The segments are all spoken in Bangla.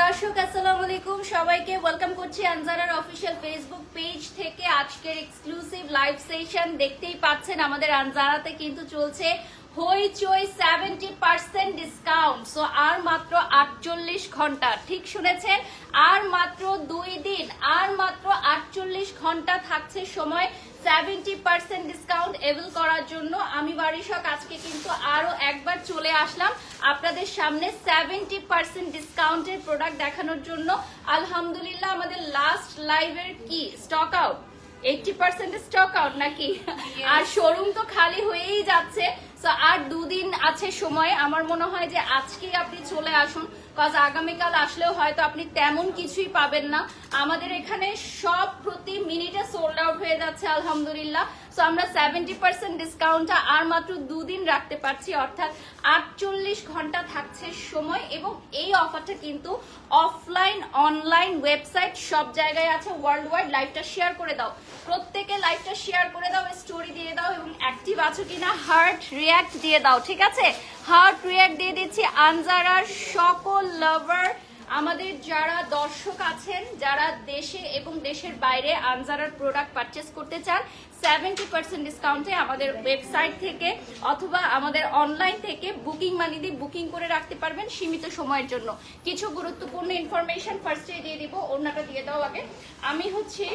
দর্শক আসসালামু আলাইকুম, সবাইকে ওয়েলকাম করছি আনজারার অফিসিয়াল ফেসবুক পেজ থেকে। আজকের এক্সক্লুসিভ লাইভ সেশন দেখতেই পাচ্ছেন, আমাদের আনজারাতে কিন্তু চলছে হইচই 70% ডিসকাউন্ট। সো আর মাত্র 48 ঘন্টা, ঠিক শুনেছেন, আর মাত্র 2 দিন, আর মাত্র 48 ঘন্টা থাকছে সময় 70% ডিসকাউন্ট এভেল করার জন্য। আমি বারিশক আজকে কিন্তু আরো একবার চলে আসলাম আপনাদের সামনে 70% ডিসকাউন্টের প্রোডাক্ট দেখানোর জন্য। আলহামদুলিল্লাহ আমাদের লাস্ট লাইভের কি স্টক আউট, 80% স্টক আউট নাকি? আর শোরুম তো খালি হয়েই যাচ্ছে। সো আর 2 দিন আছে সময়। আমার মনে হয় যে আজকেই আপনি চলে আসুন, কজ আগামীকাল আসলেও হয়তো আপনি তেমন কিছুই পাবেন না। আমাদের এখানে সব প্রতি মিনিটে সোল্ড আউট হয়ে যাচ্ছে আলহামদুলিল্লাহ। সো আমরা 70% ডিসকাউন্টটা আর মাত্র 2 দিন রাখতে পারছি, অর্থাৎ 48 ঘন্টা থাকছে সময়। এবং এই অফারটা কিন্তু অফলাইন অনলাইন ওয়েবসাইট সব জায়গায় আছে ওয়ার্ল্ড ওয়াইড। লাইভটা শেয়ার করে দাও, প্রত্যেকে লাইভটা শেয়ার করে দাও, স্টোরি দিয়ে দাও, এবং অ্যাক্টিভ আছো কিনা হার্ট রিঅ্যাক্ট দিয়ে দাও। ঠিক আছে, হার্ট রিঅ্যাক্ট দিয়ে দিচ্ছি আনজারার সকল লাভার, আমাদের যারা দর্শক আছেন, যারা দেশে এবং দেশের বাইরে আনজারার প্রোডাক্ট পারচেস করতে চান 70% ডিসকাউন্টে আমাদের ওয়েবসাইট থেকে অথবা আমাদের অনলাইন থেকে বুকিং মানি দিয়ে বুকিং করে রাখতে পারবেন সীমিত সময়ের জন্য। কিছু গুরুত্বপূর্ণ ইনফরমেশন ফার্স্টে দিয়ে দিব, ওনাটা দিয়ে দাও আগে। আমি হচ্ছে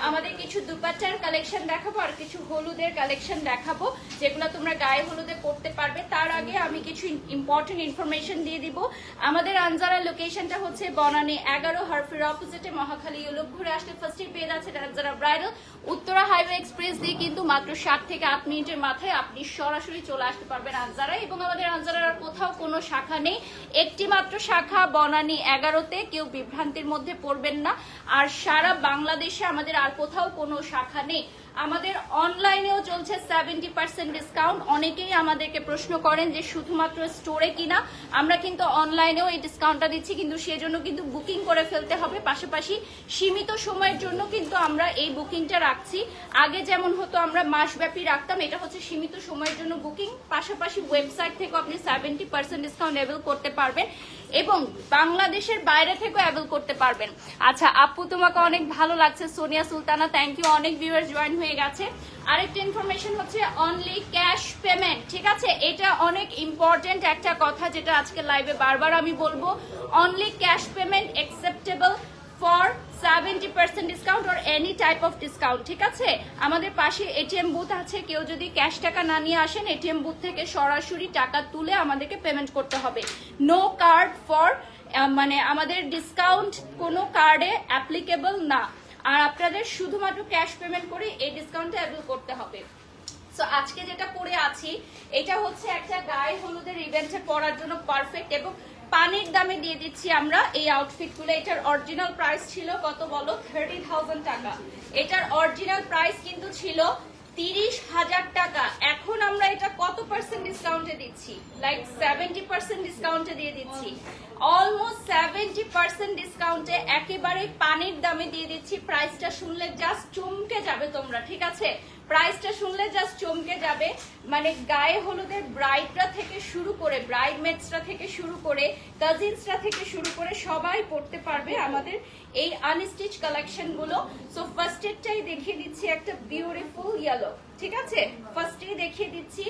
আমাদের কিছু দুপাট্টার কালেকশন দেখাবো আর কিছু হলুদের কালেকশন দেখাবো, যেগুলো তোমরা গায়ে হলুদে পড়তে পারবে। তার আগে আমি কিছু ইম্পর্টেন্ট ইনফরমেশন দিয়ে দিব। আমাদের আনজারা লোকেশনটা হচ্ছে বনানী 11 হারফির অপোজিটে মহাখালী ইউরোপ। ঘুরে আসলে ফার্স্টে পেয়ে যাচ্ছে Anjara bridal. Uttara highway express দিয়ে কিন্তু মাত্র 7 থেকে 8 মিনিটের মাথায় আপনি সরাসরি চলে আসতে পারবেন আনজারা। এবং আমাদের আনজারার আর কোথাও কোনো শাখা নেই, একটি মাত্র শাখা বনানী 11তে। কেউ বিভ্রান্তির মধ্যে পড়বেন না। আর সারা বাংলাদেশে আমাদের আর কোথাও কোনো শাখা নেই। আমাদের অনলাইনেও চলছে 70% ডিসকাউন্ট। অনেকেই আমাদেরকে প্রশ্ন করেন যে শুধুমাত্র স্টোরে কিনা, আমরা কিন্তু অনলাইনেও এই ডিসকাউন্টটা দিচ্ছি, কিন্তু সেজন্য কিন্তু বুকিং করে ফেলতে হবে। পাশাপাশি সীমিত সময়ের জন্য কিন্তু আমরা এই বুকিংটা রাখছি। আগে যেমন হতো আমরা মাসব্যাপী রাখতাম, এটা হচ্ছে সীমিত সময়ের জন্য বুকিং। পাশাপাশি ওয়েবসাইট থেকেও আপনি 70% ডিসকাউন্ট অ্যাভেল করতে পারবেন এবং বাংলাদেশের বাইরে থেকেও অ্যাভেল করতে পারবেন। আচ্ছা আপু, তোমাকে অনেক ভালো লাগছে সোনিয়া সুলতানা, থ্যাংক ইউ। অনেক ভিউয়ার্স জয়েন হয়ে গেছে। আরেকটা ইনফরমেশন হচ্ছে অনলি ক্যাশ পেমেন্ট। ঠিক আছে, এটা অনেক ইম্পর্টেন্ট একটা কথা, যেটা আজকে লাইভে বারবার আমি বলবো। Only cash payment acceptable for 70% discount or any type of discount. ঠিক আছে, আমাদের পাশে এটিএম বুথ আছে। কেউ যদি ক্যাশ টাকা না নিয়ে আসেন, এটিএম বুথ থেকে সরাসরি টাকা তুলে আমাদেরকে পেমেন্ট করতে হবে। নো কার্ড ফর, মানে আমাদের ডিসকাউন্ট কোনো কার্ডে অ্যাপ্লিকেবল না। আর আপনাদের শুধুমাত্র ক্যাশ পেমেন্ট করে এই ডিসকাউন্টটা অ্যাভেল করতে হবে। সো আজকে যেটা পরে আছি, এটা হচ্ছে একটা গায়ে হলুদের ইভেন্টে পরার জন্য পারফেক্ট এবং পানির দামে দিয়ে দিচ্ছি আমরা এই আউটফিটগুলো। এটার অরিজিনাল প্রাইস ছিল কত বলো? 30,000 টাকা। এটার অরিজিনাল প্রাইস কিন্তু ছিল 30,000 টাকা। এখন আমরা এটা কত পার্সেন্ট ডিসকাউন্টে দিচ্ছি? লাইক 70% ডিসকাউন্টে দিয়ে দিচ্ছি, অলমোস্ট 70% ডিসকাউন্টে, একেবারে পানির দামে দিয়ে দিচ্ছি। প্রাইসটা শুনলে জাস্ট চমকে যাবে তোমরা। ঠিক আছে, প্রাইসটা শুনলে জাস্ট চমকে যাবে। মানে গায়ে হলুদের ব্রাইডরা থেকে শুরু করে, ব্রাইডমেটসরা থেকে শুরু করে, কাজিনসরা থেকে শুরু করে সবাই পড়তে পারবে আমাদের এই আনস্টিচ কালেকশন গুলো। সো ফার্স্ট এরটাই দেখিয়ে দিচ্ছি একটা বিউটিফুল ইয়েলো। ঠিক আছে, ফার্স্টেই দেখিয়ে দিচ্ছি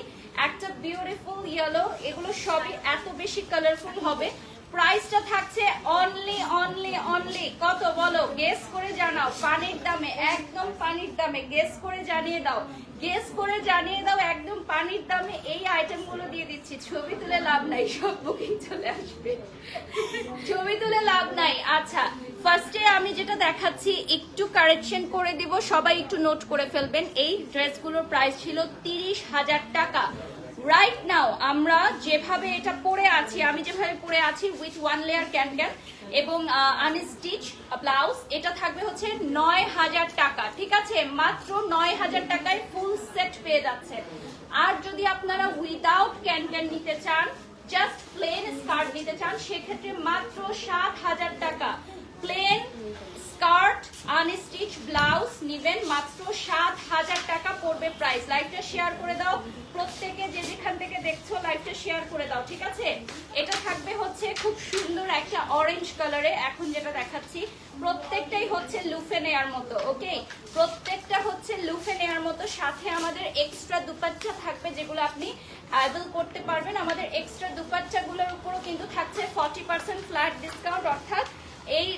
একটা বিউটিফুল ইয়েলো। এগুলো সবই এত বেশি কালারফুল হবে। প্রাইসটা থাকছে অনলি অনলি অনলি কত বলো? গেস করে জানাও। পানির দামে, একদম পানির দামে। গেস করে জানিয়ে দাও, গেস করে জানিয়ে দাও। একদম পানির দামে এই আইটেমগুলো দিয়ে দিচ্ছি। ছবি তুলে লাভ নাই, সব বুকিং চলে আসবে। ছবি তুলে লাভ নাই। আচ্ছা, ফার্স্টে আমি যেটা দেখাচ্ছি একটু কারেকশন করে দিব, সবাই একটু নোট করে ফেলবেন। এই ড্রেসগুলোর প্রাইস ছিল 30,000 টাকা। রাইট নাও আমরা যেভাবে এটা পরে আছি, আমি যেভাবে পরে আছি উইথ 1 লেয়ার ক্যান এবং আনস্টিচ ব্লাউজ, এটা থাকবে হচ্ছে 9,000 টাকা। ঠিক আছে, মাত্র 9,000 টাকায় ফুল সেট পেয়ে যাচ্ছে। আর যদি আপনারা উইদাউট ক্যান নিতে চান, জাস্ট প্লেন স্কার্ট নিতে চান, সেক্ষেত্রে মাত্র 7,000 টাকা। প্লেন স্কার্ট আনস্টিচ ব্লাউজ নিবেন মাত্র 7,000 টাকা পড়বে প্রাইস। লাইভটা শেয়ার করে দাও, প্রত্যেকে যে যেখান থেকে দেখছো লাইভটা শেয়ার করে দাও, ঠিক আছে? এটা থাকবে হচ্ছে খুব সুন্দর একটা অরেঞ্জ কালারে, এখন যেটা দেখাচ্ছি প্রত্যেকটাই হচ্ছে লুফে নেয়ার মতো। ওকে, প্রত্যেকটা হচ্ছে লুফে নেয়ার মতো, সাথে আমাদের এক্সট্রা দুপাট্টা থাকবে যেগুলো আপনি অ্যাভেল করতে পারবেন। আমাদের এক্সট্রা দুপাট্টাগুলোর উপরও কিন্তু থাকছে 40% ফ্ল্যাট ডিসকাউন্ট, অর্থাৎ এই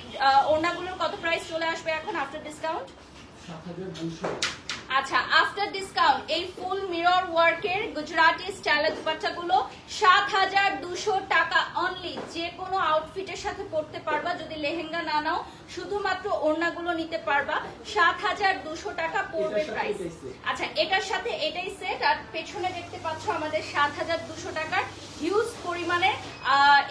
ওড়নাগুলোর কত প্রাইস চলে আসবে এখন আফটার ডিসকাউন্ট? 7,200। আচ্ছা, আফটার ডিসকাউন্ট এই ফুল মিরর ওয়ার্কের গুজরাটি স্টাইলের দুপাট্টাগুলো 7,200 টাকা অনলি। যে কোনো আউটফিটের সাথে পরতে পারবা, যদি লেহেঙ্গা না নাও শুধুমাত্র ওড়নাগুলো নিতে পারবা। 7,200 টাকা পড়বে প্রাইস। আচ্ছা, এটার সাথে এটাই সেট, আর পেছনে দেখতে পাচ্ছ আমাদের 7,200 টাকার হিউজ পরিমাণে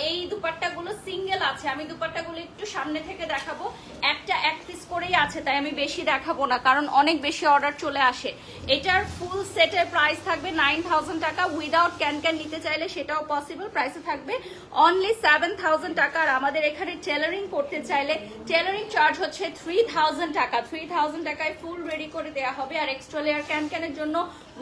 এই দুপাট্টাগুলো সিঙ্গেল আছে। আমি দুপাট্টাগুলো একটু সামনে থেকে দেখাবো, একটা এক পিস করেই আছে তাই আমি বেশি দেখাবো না, কারণ অনেক বেশি অর্ডার চলে আসে। এটার ফুল সেটের প্রাইস থাকবে 9,000 টাকা, উইদাউট ক্যান ক্যান নিতে চাইলে সেটাও পসিবল, প্রাইসে থাকবে অনলি 7,000 টাকা। আর আমাদের এখানে টেলারিং করতে চাইলে টেলারিং চার্জ হচ্ছে 3,000 টাকা। 3,000 টাকায় ফুল রেডি করে দেওয়া হবে, আর এক্সট্রা লেয়ার ক্যান ক্যানের জন্য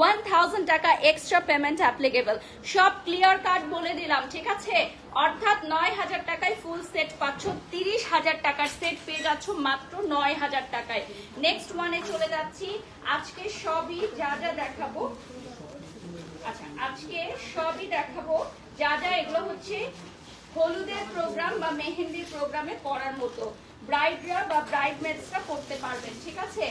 1,000 টাকা এক্সট্রা পেমেন্ট অ্যাপ্লিকেবল। সব ক্লিয়ার কাট বলে দিলাম, ঠিক আছে? অর্থাৎ 9,000 টাকায় ফুল সেট পাচ্ছ, 30,000 টাকার সেট পেয়ে যাচ্ছ মাত্র 9,000 টাকায়। নেক্সট ওয়ানে চলে যাচ্ছি। আজকে সবই যা যা দেখাবো, আচ্ছা আজকে সবই দেখাবো যা যা এগুলো হচ্ছে হলুদের প্রোগ্রাম বা মেহেন্দির প্রোগ্রামে পড়ার মতো। ব্রাইডরা বা ব্রাইডমেডসরা পড়তে পারবেন, ঠিক আছে?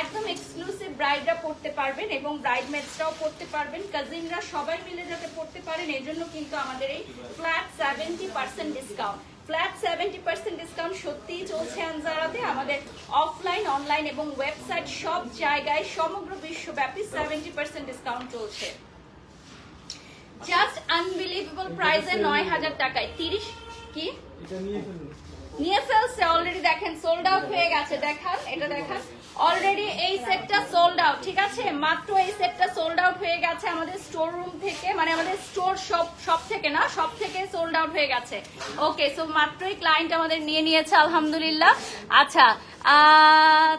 একদম এক্সক্লুসিভ ব্রাইডরা পড়তে পারবেন এবং ব্রাইডমেডসরাও পড়তে পারবেন, কাজিনরা সবাই মিলে যাতে পড়তে পারেন এজন্য কিন্তু আমাদের এই ফ্ল্যাট 70% ডিসকাউন্ট। ফ্ল্যাট 70% ডিসকাউন্ট সত্যিই চলছে আনজারাতে। আমাদের অফলাইন, অনলাইন এবং ওয়েবসাইট সব জায়গায় সমগ্র বিশ্বব্যাপী 70% ডিসকাউন্ট চলছে। জাস্ট আনবিলিভেবল প্রাইসে 9,000 টাকায় 30 কি এটা নিয়ে ফেলুন। নিয়ে ফেলছে অলরেডি, দেখেন সোল্ড আউট হয়ে গেছে। দেখান, এটা দেখান, অলরেডি এই সেটটা সোল্ড আউট, ঠিক আছে? মাত্র এই সেটটা সোল্ড আউট হয়ে গেছে আমাদের স্টোর রুম থেকে, মানে আমাদের স্টোর সব থেকে না, সব থেকে সোল্ড আউট হয়ে গেছে। ওকে, সো মাত্রই ক্লায়েন্ট আমাদের নিয়ে নিয়েছে, আলহামদুলিল্লাহ। আচ্ছা,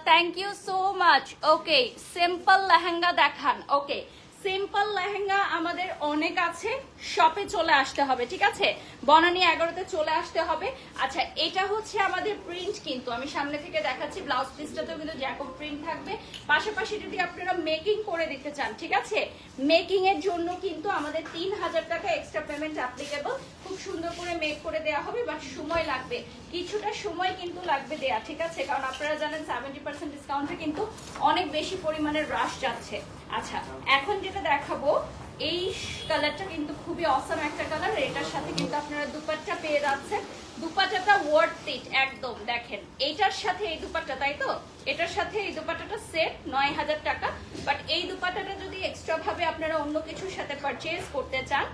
thank you so much. Okay, simple lehenga দেখান। ওকে, সিম্পল লেহেঙ্গা আমাদের অনেক আছে, শপে চলে আসতে হবে, ঠিক আছে? বনানী 11তে চলে আসতে হবে। আচ্ছা, এটা হচ্ছে আমাদের প্রিন্ট, কিন্তু আমি সামনে থেকে দেখাচ্ছি, ব্লাউজ পিসটাতেও কিন্তু জ্যাকব প্রিন্ট থাকবে। পাশাপাশি যদি আপনারা মেকিং করে দিতে চান, ঠিক আছে, মেকিং এর জন্য কিন্তু আমাদের 3,000 টাকা এক্সট্রা পেমেন্ট অ্যাপ্লিকেবল। খুব সুন্দর করে মেক করে দেওয়া হবে, বাট সময় লাগবে, কিছুটা সময় কিন্তু লাগবে দেয়া, ঠিক আছে? কারণ আপনারা জানেন 70% ডিসকাউন্টে কিন্তু অনেক বেশি পরিমাণে রাশ যাচ্ছে। আচ্ছা, এখন যেটা দেখাবো এই কালারটা কিন্তু খুবই অসাম একটা কালার, এটার সাথে কিন্তু আপনারা দুপাট্টা পেয়ে যাচ্ছেন। দুপাট্টাটা ওয়ার্থ ইট একদম। দেখেন, এইটার সাথে এই দুপাট্টা, তাই তো? এটার সাথে এই দুপাট্টাটা সেট 9,000 টাকা, বাট এই দুপাট্টাটা যদি এক্সট্রা ভাবে আপনারা অন্য কিছুর সাথে পারচেজ করতে চান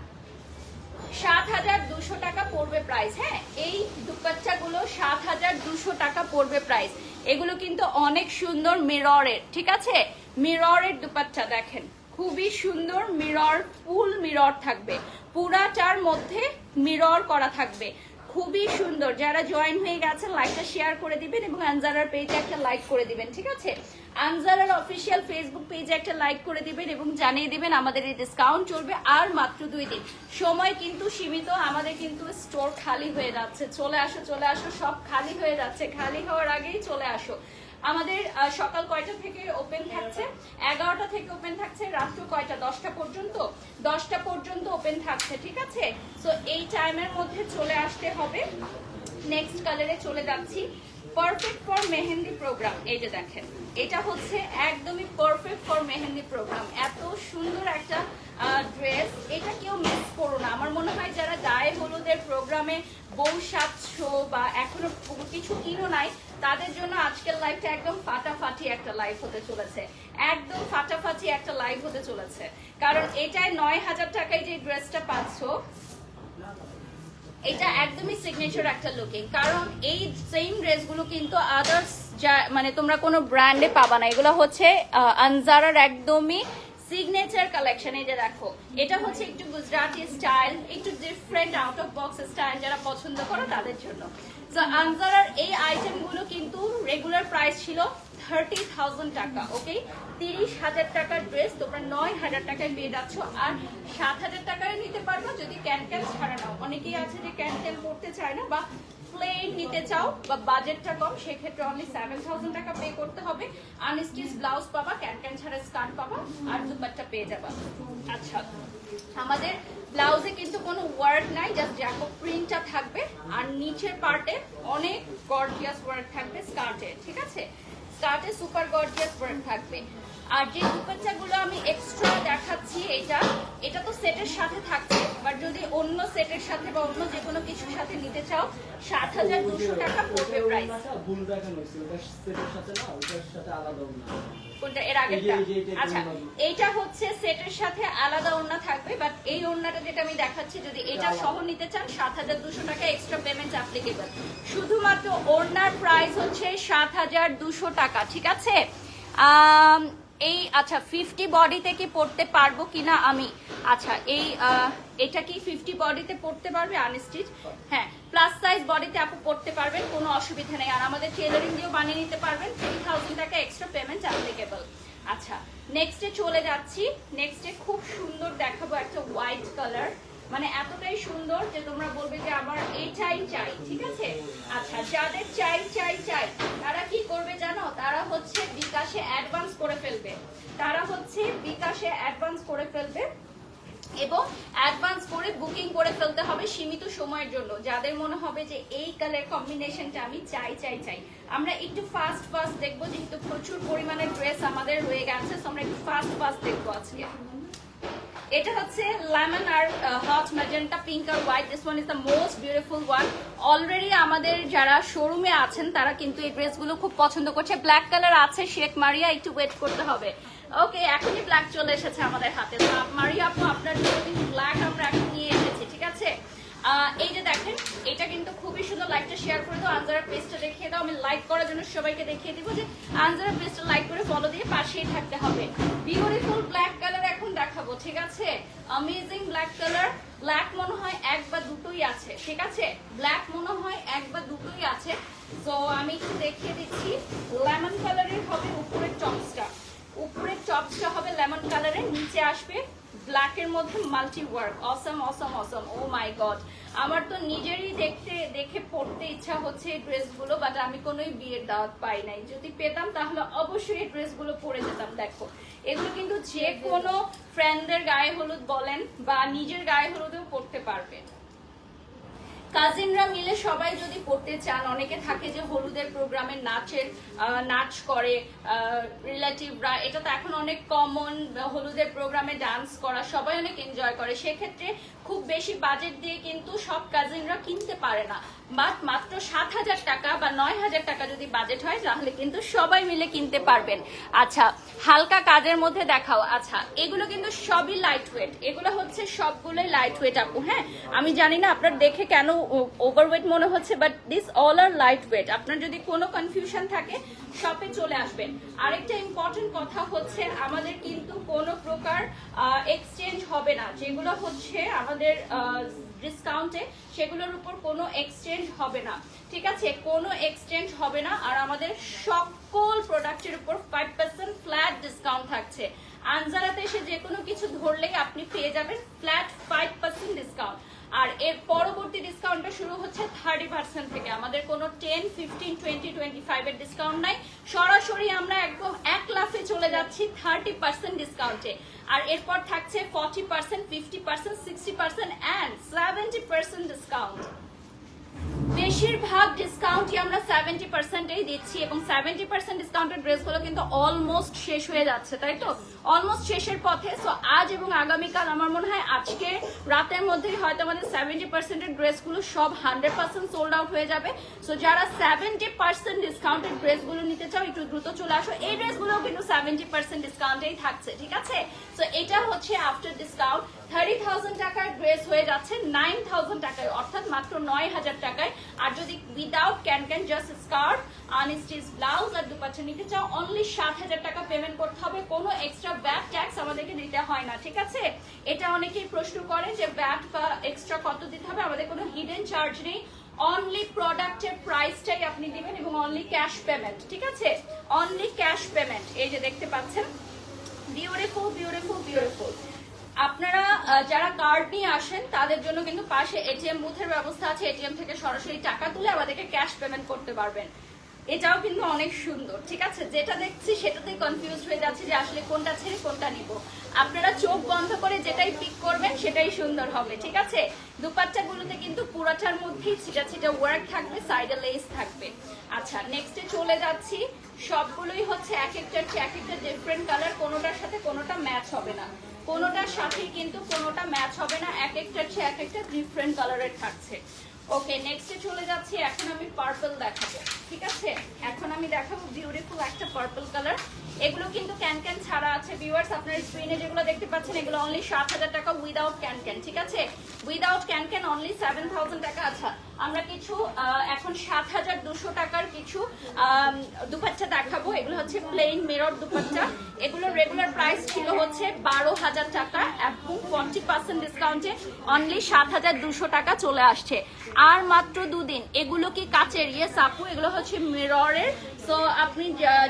7,200 টাকা পড়বে প্রাইস। হ্যাঁ, এই দুপাট্টাগুলো 7,200 টাকা পড়বে প্রাইস। এগুলো কিন্তু অনেক সুন্দর মিররের, ঠিক আছে? মিররের দুপাট্টা দেখেন, খুবই সুন্দর মিরর, ফুল মিরর থাকবে, পুরাটার মধ্যে মিরর করা থাকবে, খুবই সুন্দর। যারা জয়েন হয়ে গেছেন লাইকটা শেয়ার করে দিবেন এবং আনজারার পেজে একটা লাইক করে দিবেন, ঠিক আছে? আনজারার অফিসিয়াল ফেসবুক পেজে একটা লাইক করে দিবেন এবং জানিয়ে দিবেন আমাদের এই ডিসকাউন্ট চলবে আর মাত্র 2 দিন। সময় কিন্তু সীমিত, আমাদের কিন্তু স্টোর খালি হয়ে যাচ্ছে। চলে আসো, চলে আসো, সব খালি হয়ে যাচ্ছে, খালি হওয়ার আগেই চলে আসো। আমাদের সকাল কয়টা থেকে ওপেন থাকছে? 11টা থেকে ওপেন থাকছে, রাত্র কয়টা? 10টা পর্যন্ত। 10টা পর্যন্ত ওপেন থাকছে, ঠিক আছে? সো এই টাইমের মধ্যে চলে আসতে হবে। নেক্সট কালারে চলে যাচ্ছি, পারফেক্ট ফর মেহেন্দি প্রোগ্রাম। এই যে দেখেন, এটা হচ্ছে একদমই পারফেক্ট ফর মেহেন্দি প্রোগ্রাম। এত সুন্দর একটা ড্রেস, এটা কেউ মিস করো না। আমার মনে হয় যারা গায়ে হলুদের প্রোগ্রামে বউ সাজছো বা এখনো কিছু কিনো নাই, তাদের জন্য আজকের লাইভটা একদম ফাটাফাটি একটা লাইভ হতে চলেছে, একদম ফাটাফাটি একটা লাইভ হতে চলেছে। কারণ এটাই 9,000 টাকায় যে ড্রেসটা পাচ্ছ, এটা একদমই সিগনেচার একটা লুকিং। কারণ এই সেম ড্রেসগুলো কিন্তু আদার্স যা মানে তোমরা কোনো ব্র্যান্ডে পাবা না, এগুলো হচ্ছে আনজারার একদমই সিগনেচার কালেকশন। এই যে দেখো, এটা হচ্ছে একটু গুজরাটি স্টাইল, একটু different out of box style, যারা পছন্দ করো তাদের জন্য। তো আনজারার এই আইটেমগুলো কিন্তু রেগুলার প্রাইস ছিল 30,000 টাকা। ওকে, 30,000 টাকার ড্রেস তোমরা 9,000 টাকায় পেয়ে যাচ্ছ। আর 7,000 টাকায় নিতে পারবো যদি ক্যান ছাড়া নাও। অনেকেই আছে যে ক্যান পড়তে চায় না বা প্লেন নিতে চাও বা বাজেটটা কম, সেক্ষেত্রে অনলি 7,000 টাকা পে করতে হবে। আনস্টিচ ব্লাউজ পাবা, ক্যান ছাড়া স্কার্ট পাবা, আর দুপাট্টা পেয়ে যাবা। আচ্ছা, আমাদের ব্লাউজে কিন্তু কোনো ওয়ার্ক নাই, জাস্ট জ্যাকব প্রিন্টটা থাকবে আর নিচের পার্টে অনেক গর্জিয়াস ওয়ার্ক থাকবে স্কার্টে। ঠিক আছে, স্কার্টে সুপার গর্জিয়াস ওয়ার্ক থাকবে। আর যে দুপাট্টাগুলো আমি এক্সট্রা দেখাচ্ছি, এটা তো সেটের সাথে থাকছে, বাট যদি অন্য সেটের সাথে বা অন্য যে কোনো কিছুর সাথে নিতে চাও 7,200 টাকা পড়বে প্রাইস। ভুল দেখানো হয়েছে, ওটা সেটের সাথে না, ওটার সাথে আলাদা ওড়না। কোনটা? এর আগেরটা? আচ্ছা, এইটা হচ্ছে সেটের সাথে আলাদা ওড়না থাকবে, বাট এই ওড়নাটা যেটা আমি দেখাচ্ছি, যদি এটা সহ নিতে চান 7,200 টাকা এক্সট্রা পেমেন্ট অ্যাপ্লিকেবল। শুধুমাত্র ওড়নার প্রাইস হচ্ছে 7,200 টাকা। ঠিক আছে, এই আচ্ছা 50 বডিতে কি পড়তে পারবো কিনা আমি? আচ্ছা, এটা কি 50 বডিতে পড়তে পারবে আনস্টিচ? হ্যাঁ, প্লাস সাইজ বডিতে আপু পড়তে পারবেন, কোনো অসুবিধা নেই। আর আমাদের টেলারিং দিয়েও বানিয়ে নিতে পারবেন, 3,000 টাকা এক্সট্রা পেমেন্ট অ্যাপ্লিকেবল। আচ্ছা, নেক্সটে চলে যাচ্ছি। নেক্সটে খুব সুন্দর দেখাবো একটা হোয়াইট কালার, মানে এতটাই সুন্দর যে তোমরা বলবে যে আমার এই চাই। ঠিক আছে, আচ্ছা, যাদের চাই তারা কি করবে জানো? তারা হচ্ছে বিকাশে অ্যাডভান্স করে ফেলবে এবং অ্যাডভান্স করে বুকিং করে ফেলতে হবে সীমিত সময়ের জন্য। যাদের মনে হবে যে এই কালার কম্বিনেশনটা আমি চাই। আমরা একটু ফাস্ট দেখবো, যেহেতু প্রচুর পরিমাণে ড্রেস আমাদের রয়ে গেছে, আমরা একটু ফাস্ট দেখবো আজকে। এটা হচ্ছে লেমন আর হট ম্যাজেন্টা পিঙ্ক আর white. This one is the most beautiful one. Already আমাদের যারা শোরুমে আছেন তারা কিন্তু এই ড্রেসগুলো খুব পছন্দ করছে। ব্ল্যাক কালার আছে শেখ মারিয়া, একটু ওয়েট করতে হবে। ওকে, এখনই ব্ল্যাক চলে এসেছে আমাদের হাতে। তো মারিয়া আপু, আপনার জন্য কিন্তু ব্ল্যাক আমরা এখন নিয়ে এসেছি। ঠিক আছে, এই যে দেখেন, এটা কিন্তু খুবই সুন্দর। লাইকটা শেয়ার করে দাও, আনজারা পেজটা দেখিয়ে দাও। আমি লাইক করার জন্য সবাইকে দেখিয়ে দিব যে আনজারা পেজটা লাইক করে ফলো দিয়ে পাশেই থাকতে হবে। বিউটিফুল ব্ল্যাক কালার এখন দেখাবো। ঠিক আছে, অ্যামেজিং ব্ল্যাক কালার। ব্ল্যাক মনে হয় এক বা দুটোই আছে। ঠিক আছে, ব্ল্যাক মনে হয় এক বা দুটোই আছে। তো আমি একটু দেখিয়ে দিচ্ছি। লেমন কালারের হবে উপরের টপসটা হবে লেমন কালারের, নিচে আসবে ব্ল্যাকের মধ্যে multi work. Assam. O my god, আমার তো নিজেরই দেখে পড়তে ইচ্ছা হচ্ছে এই ড্রেসগুলো, বাট আমি কোনোই বিয়ের দাওয়াত পাই নাই। যদি পেতাম তাহলে অবশ্যই এই ড্রেসগুলো পরে যেতাম। দেখো, এগুলো কিন্তু যে কোনো ফ্রেন্ডদের গায়ে হলুদ বলেন বা নিজের গায়ে হলুদেও পড়তে পারবে। কাজিনরা মিলে সবাই যদি পড়তে চান, অনেকে থাকে যে হলুদের প্রোগ্রামে নাচ করে রিলেটিভরা, এটা তো এখন অনেক কমন। হলুদের প্রোগ্রামে ডান্স করা সবাই অনেক এনজয় করে। সেক্ষেত্রে খুব বেশি বাজেট দিয়ে কিন্তু সব কাজিনরা কিনতে পারে না, বাট মাত্র 7,000 টাকা বা 9,000 টাকা যদি বাজেট হয় তাহলে কিন্তু সবাই মিলে কিনতে পারবেন। আচ্ছা, হালকা কাজের মধ্যে দেখাও। আচ্ছা, এগুলো কিন্তু সবই লাইট ওয়েট, এগুলো হচ্ছে সবগুলোই লাইট ওয়েট আপু। হ্যাঁ, আমি জানি না আপনার দেখে কেন ওভারওয়েট মনে হচ্ছে, but this all are lightweight. আপনার যদি কোনো কনফিউশন থাকে শপে চলে আসবেন। আরেকটা ইম্পর্টেন্ট কথা হচ্ছে, আমাদের কিন্তু কোনো প্রকার এক্সচেঞ্জ হবে না। যেগুলো হচ্ছে আমাদের ডিসকাউন্টে, সেগুলোর উপর কোনো এক্সচেঞ্জ হবে না। ঠিক আছে, কোনো এক্সচেঞ্জ হবে না। আর আমাদের সকল প্রোডাক্টের উপর 5% ফ্ল্যাট ডিসকাউন্ট থাকছে। আনজারাতে এসে যে কোনো কিছু ধরলেই আপনি পেয়ে যাবেন ফ্ল্যাট 5% ডিসকাউন্ট। আর এর পরবর্তী ডিসকাউন্টটা শুরু হচ্ছে 30% থেকে। আমাদের কোনো 10, 15, 20, 25 এর ডিসকাউন্ট নাই। সরাসরি আমরা একদম এক লাফে চলে যাচ্ছি 30% ডিসকাউন্টে। আর এরপর থাকছে 40%, 50%, 60% and 70% ডিসকাউন্ট। বেশিরভাগ ডিসকাউন্টই আমরা 70%এই দিচ্ছি এবং 70% ডিসকাউন্টের ড্রেসগুলো কিন্তু অলমোস্ট শেষ হয়ে যাচ্ছে, তাই তো? অলমোস্ট শেষের পথে। সো আজ এবং আগামীকাল আমার মনে হয় আজকে রাতের মধ্যেই হয়তো আমাদের 70% এর ড্রেসগুলো সব 100% সোল্ড আউট হয়ে যাবে। সো যারা 70% ডিসকাউন্টের ড্রেসগুলো নিতে চাও একটু দ্রুত চলে আসো। এই ড্রেসগুলো কিন্তু 70% ডিসকাউন্টেই থাকছে। ঠিক আছে, সো এটা হচ্ছে আফটার ডিসকাউন্ট 30,000 টাকার ড্রেস হয়ে যাচ্ছে 9,000 টাকায়, অর্থাৎ মাত্র 9,000 টাকায়। আর যদি without can just skirt unstitch blouse আর দুপাট্টা নিতে চাও অনলি 7,000 টাকা পেমেন্ট করতে হবে। কোনো এক্সট্রা ভ্যাট ট্যাক্স আমাদেরকে দিতে হয় না, ঠিক আছে? এটা অনেকেই প্রশ্ন করে যে ভ্যাট বা এক্সট্রা কত দিতে হবে, আমাদের কোনো হিডেন চার্জ নেই। অনলি প্রোডাক্টের প্রাইসটাই আপনি দিবেন এবং অনলি ক্যাশ পেমেন্ট, ঠিক আছে? Only cash payment. এই যে দেখতে পাচ্ছেন, বিউটিফুল বিউটিফুল বিউটিফুল। আপনারা যারা কার্ড নিয়ে আসেন তাদের জন্য কিন্তু পাশে এটিএম বুথের ব্যবস্থা আছে, এটিএম থেকে সরাসরি টাকা তুলে আমাদেরকে ক্যাশ পেমেন্ট করতে পারবেন। এটাও কিন্তু অনেক সুন্দর, ঠিক আছে? যেটা দেখছি সেটাতেই কনফিউজ হয়ে যাচ্ছে যে আসলে কোনটা ছেড়ে কোনটা নিব। আপনারা চোখ বন্ধ করে যেটাই পিক করবেন সেটাই সুন্দর হবে, ঠিক আছে? দুপাট্টাগুলোতে কিন্তু পুরাটার মধ্যেই ছিটা ছিটা ওয়ার্ক থাকবে, সাইডে লেস থাকবে। আচ্ছা, নেক্সটে চলে যাচ্ছি। সবগুলোই হচ্ছে এক একটার চেয়ে এক একটা ডিফারেন্ট কালার, কোনোটার সাথে কোনোটা ম্যাচ হবে না, কোনোটার সাথে কিন্তু কোনোটা ম্যাচ হবে না, এক একটার চেয়ে এক একটা ডিফারেন্ট কালারের থাকছে। ওকে, নেক্সটে চলে যাচ্ছি। এখন আমি পার্পল দেখাবো, ঠিক আছে? এখন আমি দেখাবো বিউটিফুল একটা পার্পল কালার। এগুলো কিন্তু ক্যান ছাড়া আছে ভিউয়ার্স। আপনার স্ক্রিনে যেগুলো দেখতে পাচ্ছেন এগুলো অনলি 7,000 টাকা উইদাউট ক্যান, ঠিক আছে? উইদাউট ক্যান অনলি 7,000 টাকা। আচ্ছা, আমরা কিছু এখন 7,200 টাকার কিছু দুপাট্টা দেখাবো। এগুলো হচ্ছে প্লেন মিরর দুপাট্টা। এগুলোর রেগুলার প্রাইস ছিল হচ্ছে 12,000 টাকা এবং 40% ডিসকাউন্টে অনলি 7,200 টাকা চলে আসছে। আর মাত্র 2 দিন। এগুলো কি কাচের? ইয়েস আপু, এগুলো হচ্ছে মিররের। সো আপনি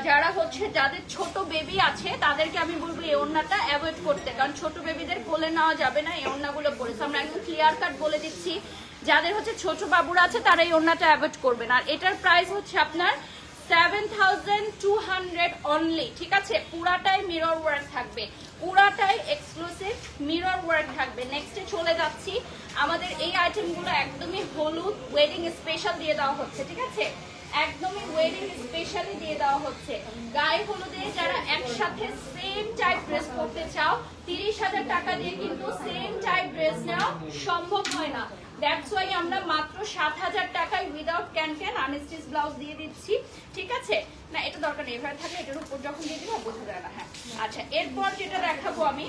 যারা হচ্ছে যাদের ছোট বেবি আছে তাদেরকে আমি বলবো এই ওড়নাটা অ্যাভয়েড করতে, কারণ ছোট বেবিদের কোলে নেওয়া যাবে না এই ওড়নাগুলো পরে। সো আমরা একদম ক্লিয়ার কাট বলে দিচ্ছি, যাদের হচ্ছে ছোট বাবুরা আছে তারা এই ওড়নাটা অ্যাভয়েড করবেন। আর এটার প্রাইস হচ্ছে আপনার 7,200 অনলি, ঠিক আছে? পুরাটাই মিরর ওয়ার্ক থাকবে, পুরাটাই এক্সক্লুসিভ মিরর ওয়ার্ক থাকবে। নেক্সটে চলে যাচ্ছি। আমাদের এই আইটেমগুলো একদমই হলুদ ওয়েডিং স্পেশাল দিয়ে দেওয়া হচ্ছে, ঠিক আছে? একদমই ওয়েডিং স্পেশালি দিয়ে দেওয়া হচ্ছে। গায়ে হলুদে যারা একসাথে সেম টাইপ ড্রেস পরতে চাও, 30,000 টাকা দিয়ে কিন্তু সেম টাইপ ড্রেস নেওয়া সম্ভব হয় না। দ্যাটস ওয়াই আমরা মাত্র 7,000 টাকায় উইদাউট ক্যান আনস্টিচ ব্লাউজ দিয়ে দিচ্ছি, ঠিক আছে? না, এটা দরকার নেই, এভাবে থাকলে এটার উপর যখন দিয়ে দিব বোঝা যায় না। হ্যাঁ, আচ্ছা, এরপর যেটা দেখাবো আমি,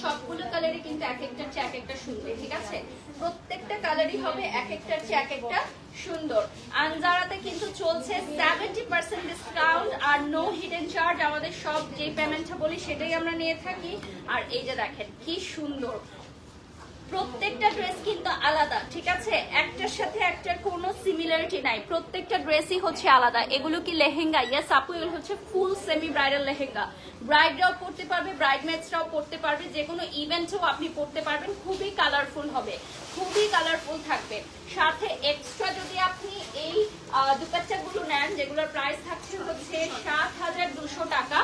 সবগুলো কালারই কিন্তু এক একটার চেয়ে এক একটা সুন্দর, ঠিক আছে? প্রত্যেকটা কালারই হবে এক একটার চেয়ে এক একটা সুন্দর। আনজারাতে কিন্তু চলছে 70% ডিসকাউন্ট আর নো হিডেন চার্জ। আমাদের সব যে পেমেন্টটা বলি সেটাই আমরা নিয়ে থাকি। আর এই যে দেখেন কি সুন্দর, প্রত্যেকটা ড্রেস কিন্তু আলাদা, ঠিক আছে? একটার সাথে একটার কোনো সিমিলারিটি নাই, প্রত্যেকটা ড্রেসই হচ্ছে আলাদা। এগুলো কি লেহেঙ্গা? ইয়েস আপু, এগুলো হচ্ছে ফুল সেমি ব্রাইডাল লেহেঙ্গা। ব্রাইডরাও পরতে পারবে, ব্রাইডমেটসরাও পরতে পারবে, যে কোনো ইভেন্টেও আপনি পরতে পারবেন। খুবই কালারফুল হবে, খুবই কালারফুল থাকবে। সাথে এক্সট্রা যদি আপনি এই দুপাট্টাগুলো নেন, যেগুলোর প্রাইস থাকছে হচ্ছে 7,200 টাকা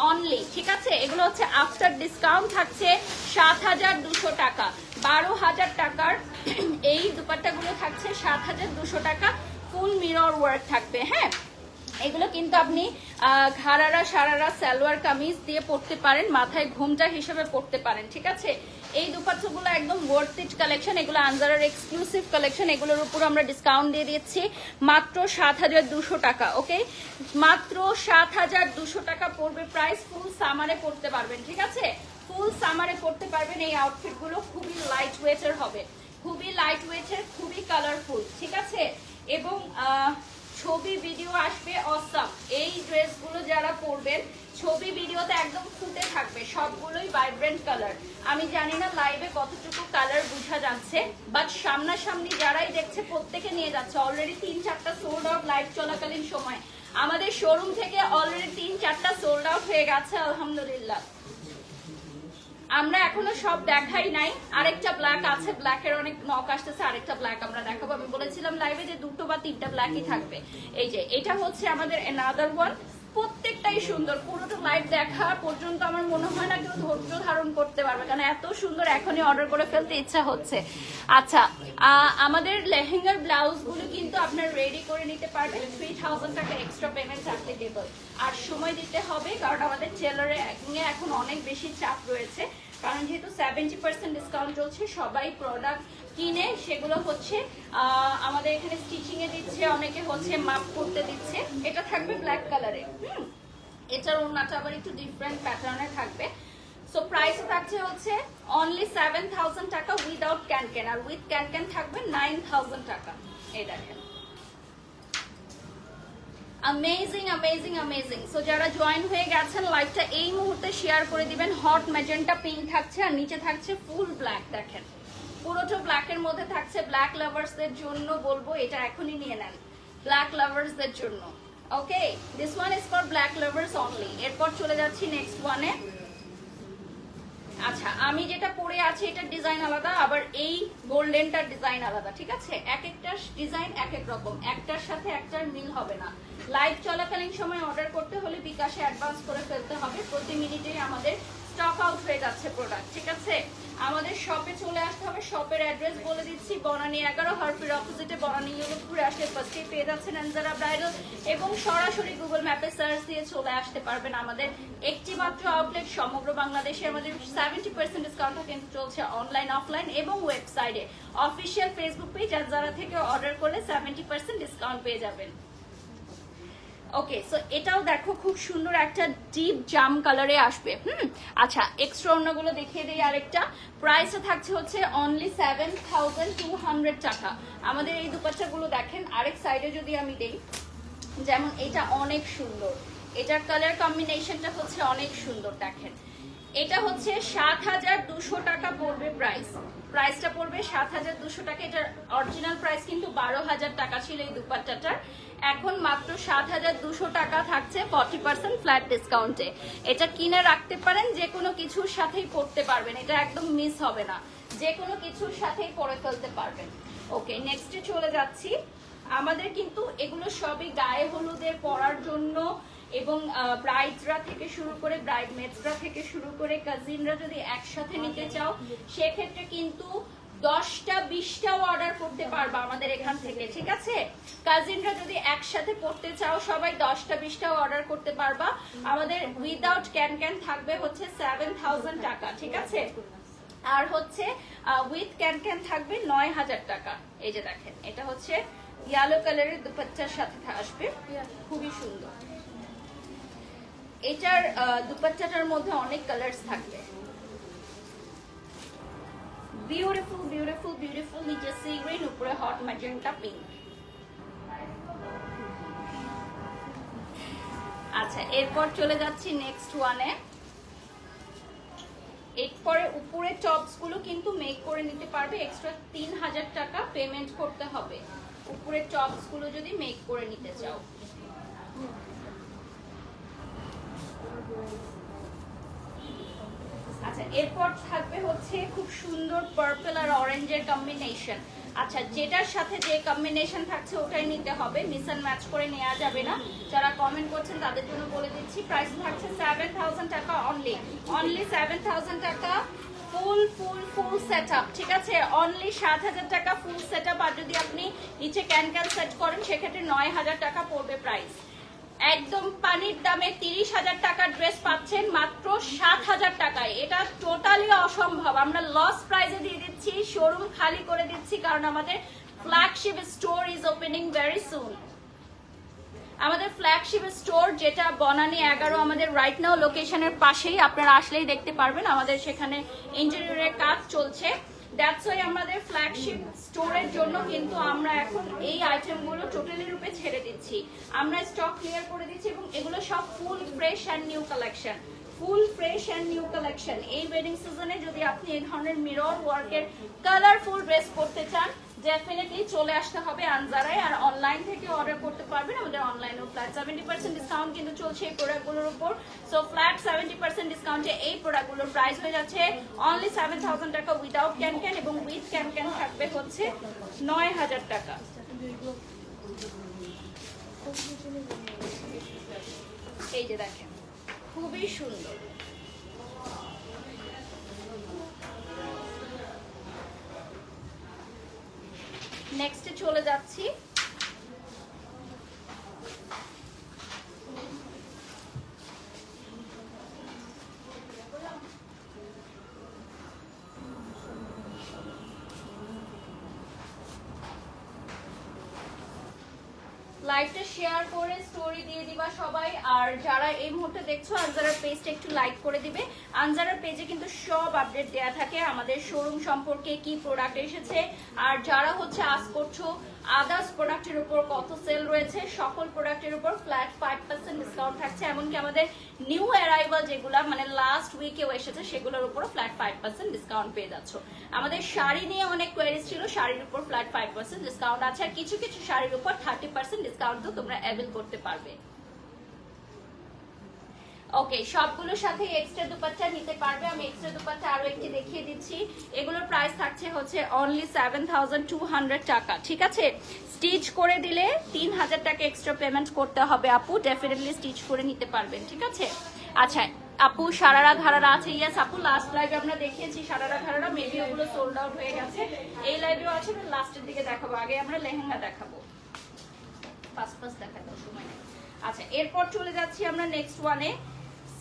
অনলি, ঠিক আছে? এগুলো হচ্ছে আফটার ডিসকাউন্ট থাকছে 7,200 টাকা। 12,000 টাকার এই দুপাট্টাগুলো থাকছে 7,200 টাকা, ফুল মিরর ওয়ার্ক থাকবে। হ্যাঁ, এগুলো কিন্তু আপনি ঘাড়ারা সারারা সালোয়ার কামিজ দিয়ে পরতে পারেন, মাথায় ঘোমটা হিসেবে পরতে পারেন, ঠিক আছে? এই দুপাট্টাগুলো একদম ওয়ার্থ ইট কালেকশন, এগুলো আনজারার এক্সক্লুসিভ কালেকশন। এগুলোর উপর আমরা ডিসকাউন্ট দিয়ে দিচ্ছি মাত্র 7,200 টাকা। ওকে, মাত্র 7,200 টাকা পড়বে প্রাইস। ফুল সামারে পরতে পারবেন, ঠিক আছে? ফুল সামারে পরতে পারবেন। এই আউটফিটগুলো খুবই লাইট ওয়েটের হবে, খুবই লাইট ওয়েটের, খুবই কালারফুল, ঠিক আছে? এবং ছবি ভিডিও আসবে অসাম। এই ড্রেসগুলো যারা পরবেন ছবি ভিডিওতে একদম ফুটে থাকবে, সবগুলোই ভাইব্রেন্ট কালার। আমি জানি না লাইভে কতটুকু কালার বোঝা যাচ্ছে, বাট সামনাসামনি যারাই দেখছে প্রত্যেকে নিয়ে যাচ্ছে। অলরেডি 3-4টা সোল্ড আউট লাইভ চলাকালীন সময় আমাদের শোরুম থেকে অলরেডি 3-4টা সোল্ড আউট হয়ে গেছে, আলহামদুলিল্লাহ। আমরা এখনো সব দেখাই নাই, আরেকটা ব্ল্যাক আছে, ব্ল্যাকের অনেক নক আসতেছে, আরেকটা ব্ল্যাক আমরা দেখাবো। আমি বলেছিলাম লাইভে যে 2 বা 3টা ব্ল্যাকই থাকবে। এই যে এটা হচ্ছে আমাদের অ্যানাদার ওয়ান, প্রত্যেকটাই সুন্দর। পুরোটা লাইভ দেখা পর্যন্ত আমার মনে হয় না কেউ ধৈর্য ধারণ করতে পারবে, কারণ এত সুন্দর, এখনই অর্ডার করে ফেলতে ইচ্ছা হচ্ছে। আচ্ছা, আমাদের লেহেঙ্গার ব্লাউজগুলো কিন্তু আপনার রেডি করে নিতে পারবেন। 3,000 টাকা এক্সট্রা পেমেন্ট অ্যাপ্লিকেবল। আর সময় দিতে হবে, কারণ আমাদের টেলারে এখন অনেক বেশি চাপ রয়েছে, কারণ যেহেতু 70% ডিসকাউন্ট চলছে, সবাই প্রোডাক্ট কিনে সেগুলো হচ্ছে আমাদের এখানে স্টিচিং এ দিচ্ছে, অনেকে হচ্ছে মাপ করতে দিচ্ছে। এটা থাকবে ব্ল্যাক কালারে। এটার ওড়নাটা আবার একটু ডিফারেন্ট প্যাটার্নে থাকবে। সো প্রাইস থাকছে হচ্ছে অনলি 7,000 টাকা উইদাউট ক্যান, আর উইথ ক্যান থাকবে 9,000 টাকা। এই দেখেন অ্যামেজিং অ্যামেজিং অ্যামেজিং। সো যারা জয়েন হয়ে গেছেন লাইভটা এই মুহূর্তে শেয়ার করে দিবেন। হট ম্যাজেন্টা পিঙ্ক থাকছে আর নিচে থাকছে ফুল ব্ল্যাক। দেখেন পুরোটা ব্ল্যাকের মধ্যে থাকছে। ব্ল্যাক লাভার্সদের জন্য বলবো এটা এখনই নিয়ে নেন, ব্ল্যাক লাভার্সদের জন্য। Okay, this one is for black lovers only. এরপর চলে যাচ্ছি নেক্সট ওয়ানে। আচ্ছা, আমি যেটা পরে আছি এটার ডিজাইন আলাদা, আবার এই গোল্ডেনটার ডিজাইন আলাদা, ঠিক আছে? এক একটা ডিজাইন এক এক রকম, একটার সাথে একটার মিল হবে না। লাইভ চলাকালীন সময় অর্ডার করতে হলে বিকাশে অ্যাডভান্স করে ফেলতে হবে। প্রতি মিনিটেই আমাদের স্টক আউট হয়ে যাচ্ছে প্রোডাক্ট, ঠিক আছে? আমাদের শপে চলে আসতে হবে। শপের অ্যাড্রেস বলে দিচ্ছি, বনানী 11 হারফির অপোজিটে বনানী ইউরোপুরে আসলে ফার্স্টে পেয়ে যাচ্ছেন আনজারা ব্রাইডাল, এবং সরাসরি গুগল ম্যাপে সার্চ দিয়ে চলে আসতে পারবেন। আমাদের একটি মাত্র আউটলেট সমগ্র বাংলাদেশে। আমাদের 70% ডিসকাউন্ট কিন্তু চলছে অনলাইন অফলাইন এবং ওয়েবসাইটে। অফিসিয়াল ফেসবুক পেজ আনজারা থেকে অর্ডার করলে 70% ডিসকাউন্ট পেয়ে যাবেন। ওকে, সো এটাও দেখো খুব সুন্দর একটা ডিপ জাম কালারে আসবে। আচ্ছা, এক্সট্রা অন্যগুলো দেখিয়ে দিই আরেকটা। প্রাইসটা থাকছে হচ্ছে অনলি 7200 টাকা। আমাদের এই দুপাট্টাগুলো দেখেন, আরেক সাইডে যদি আমি দেই, যেমন এটা অনেক সুন্দর, এটার কালার কম্বিনেশনটা হচ্ছে অনেক সুন্দর। দেখেন এটা হচ্ছে 7200 টাকা পড়বে প্রাইসটা পড়বে 7200 টাকা। এটার অরিজিনাল প্রাইস কিন্তু 12000 টাকা ছিল এই দুপাট্টাটার, এখন মাত্র 7200 টাকা থাকছে 40% ফ্ল্যাট ডিসকাউন্টে। এটা কিনে রাখতে পারেন, যে কোনো কিছুর সাথেই পরতে পারবেন, এটা একদম মিস হবে না, যে কোনো কিছুর সাথেই পরে ফেলতে পারবেন। ওকে, নেক্সটে চলে যাচ্ছি। আমাদের কিন্তু এগুলো সবই গায়ে হলুদের পরার জন্য, এবং ব্রাইডরা থেকে শুরু করে ব্রাইডমেডসরা থেকে শুরু করে কাজিনরা যদি একসাথে নিতে চাও সেক্ষেত্রে কিন্তু 10টা 20টাও অর্ডার করতে পারবা আমাদের এখান থেকে, ঠিক আছে? কাজিনরা যদি একসাথে পড়তে চাও সবাই 10টা 20টাও অর্ডার করতে পারবা। আমাদের উইদাউট ক্যান থাকবে হচ্ছে 7000 টাকা, ঠিক আছে? আর হচ্ছে উইথ ক্যান থাকবে 9000 টাকা। এই যে দেখেন এটা হচ্ছে ইয়েলো কালারের দুপাট্টার সাথে আসবে, খুবই সুন্দর। এটার দুপাট্টাটার মধ্যে অনেক কালারস থাকবে। বিউটিফুল বিউটিফুল বিউটিফুল, নিচে সি গ্রিন, উপরে হট ম্যাজেন্টা পিঙ্ক। আচ্ছা, এরপর চলে যাচ্ছি নেক্সট ওয়ানে। এরপরে উপরে টপস গুলো কিন্তু মেক করে নিতে পারবে, এক্সট্রা 3000 টাকা পেমেন্ট করতে হবে উপরে টপস গুলো যদি মেক করে নিতে চাও। আচ্ছা, এরপর থাকবে হচ্ছে খুব সুন্দর পার্পল আর অরেঞ্জের কম্বিনেশন। আচ্ছা, যেটার সাথে যে কম্বিনেশন থাকছে ওটাই নিতে হবে, মিস অ্যান্ড ম্যাচ করে নেওয়া যাবে না। যারা কমেন্ট করছেন তাদের জন্য বলে দিচ্ছি, প্রাইস থাকছে 7000 টাকা অনলি 7000 টাকা ফুল ফুল ফুল সেটআপ, ঠিক আছে? অনলি 7000 টাকা ফুল সেটআপ। আর যদি আপনি নিচে ক্যান সেট করেন সেক্ষেত্রে 9000 টাকা পড়বে প্রাইস। একদম পানির দামে 30,000 টাকার ড্রেস পাচ্ছেন মাত্র 7000 টাকায়। এটা টোটালি অসম্ভব, আমরা লস প্রাইসে দিয়ে দিচ্ছি, শোরুম খালি করে দিচ্ছি, কারণ আমাদের flagship store is opening very soon. আমাদের ফ্ল্যাগশিপ স্টোর যেটা বনানী 11 আমাদের রাইট নাও লোকেশনের পাশেই, আপনারা আসলেই দেখতে পারবেন। আমাদের সেখানে ইন্টেরিয়রের কাজ চলছে, দ্যাটস ওয়াই আমাদের ফ্ল্যাগশিপ স্টোরের জন্য কিন্তু আমরা এখন এই আইটেমগুলো টোটালি রূপে ছেড়ে দিচ্ছি, আমরা স্টক ক্লিয়ার করে দিচ্ছি, এবং এগুলো সব full fresh and new collection, full fresh and new collection. এই ওয়েডিং সিজনে যদি আপনি এই ধরনের মিরর ওয়ার্কের কালারফুল ড্রেস পরতে চান ডেফিনেটলি চলে আসতে হবে আনজারায়। আর অনলাইন থেকে অর্ডার করতে পারবেন, আমাদের অনলাইনেও ফ্ল্যাট 70% ডিসকাউন্ট কিন্তু চলছে এই প্রোডাক্টগুলোর উপর। সো ফ্ল্যাট 70% ডিসকাউন্টে এই প্রোডাক্টগুলোর প্রাইস হয়ে যাচ্ছে অনলি 7000 টাকা উইদাউট ক্যান, এবং উইথ ক্যান থাকবে হচ্ছে 9000 টাকা। এই যে দেখেন খুবই সুন্দর। নেক্সটে চলে যাচ্ছি। লাইভটা শেয়ার করে স্টোরি দিয়ে দিবা সবাই। আর যারা এই মুহূর্তে দেখছো আনজারার পেজটা একটু লাইক করে দিবে। আনজারার পেজে কিন্তু সব আপডেট দেয়া থাকে, আমাদের শোরুম সম্পর্কে, কি প্রোডাক্ট এসেছে। আর যারা হচ্ছে আস করছো আদার্স প্রোডাক্টের উপর কত সেল রয়েছে, সকল প্রোডাক্টের উপর ফ্ল্যাট 5% ডিসকাউন্ট থাকছে। এমনকি আমাদের নিউ অ্যারাইভাল যেগুলো মানে লাস্ট উইকেও এসেছে সেগুলোর উপর ফ্ল্যাট 5% ডিসকাউন্ট পেয়ে যাচ্ছ। আমাদের শাড়ি নিয়ে অনেক কোয়েরিজ ছিল, শাড়ির উপর ফ্ল্যাট 5% ডিসকাউন্ট আছে, আর কিছু কিছু শাড়ির উপর 30% ডিসকাউন্টও তোমরা অ্যাভেল করতে পারবে। ওকে, সবগুলোর সাথে এক্সট্রা দুপাট্টা নিতে পারবে। আমি এক্সট্রা দুপাট্টা আরো একটি দেখিয়ে দিচ্ছি। এগুলোর প্রাইস থাকছে হচ্ছে অনলি 7200 টাকা, ঠিক আছে। স্টিচ করে দিলে 3000 টাকা এক্সট্রা পেমেন্ট করতে হবে আপু, ডেফিনেটলি স্টিচ করে নিতে পারবেন, ঠিক আছে। আচ্ছা আপু, সারারা ঘাড়ারা আছে, ইয়েস আপু, লাস্ট লাইভে আমরা দেখিয়েছি সারারা ঘাড়ারা, মেবি ওগুলো সোল্ড আউট হয়ে গেছে। এই লাইভেও আছে, লাস্টের দিকে দেখাবো, আগে আমরা লেহেঙ্গা দেখাবো, ফার্স্ট দেখা দাও, সময় নেই। আচ্ছা, এরপর চলে যাচ্ছি আমরা নেক্সট ওয়ানে।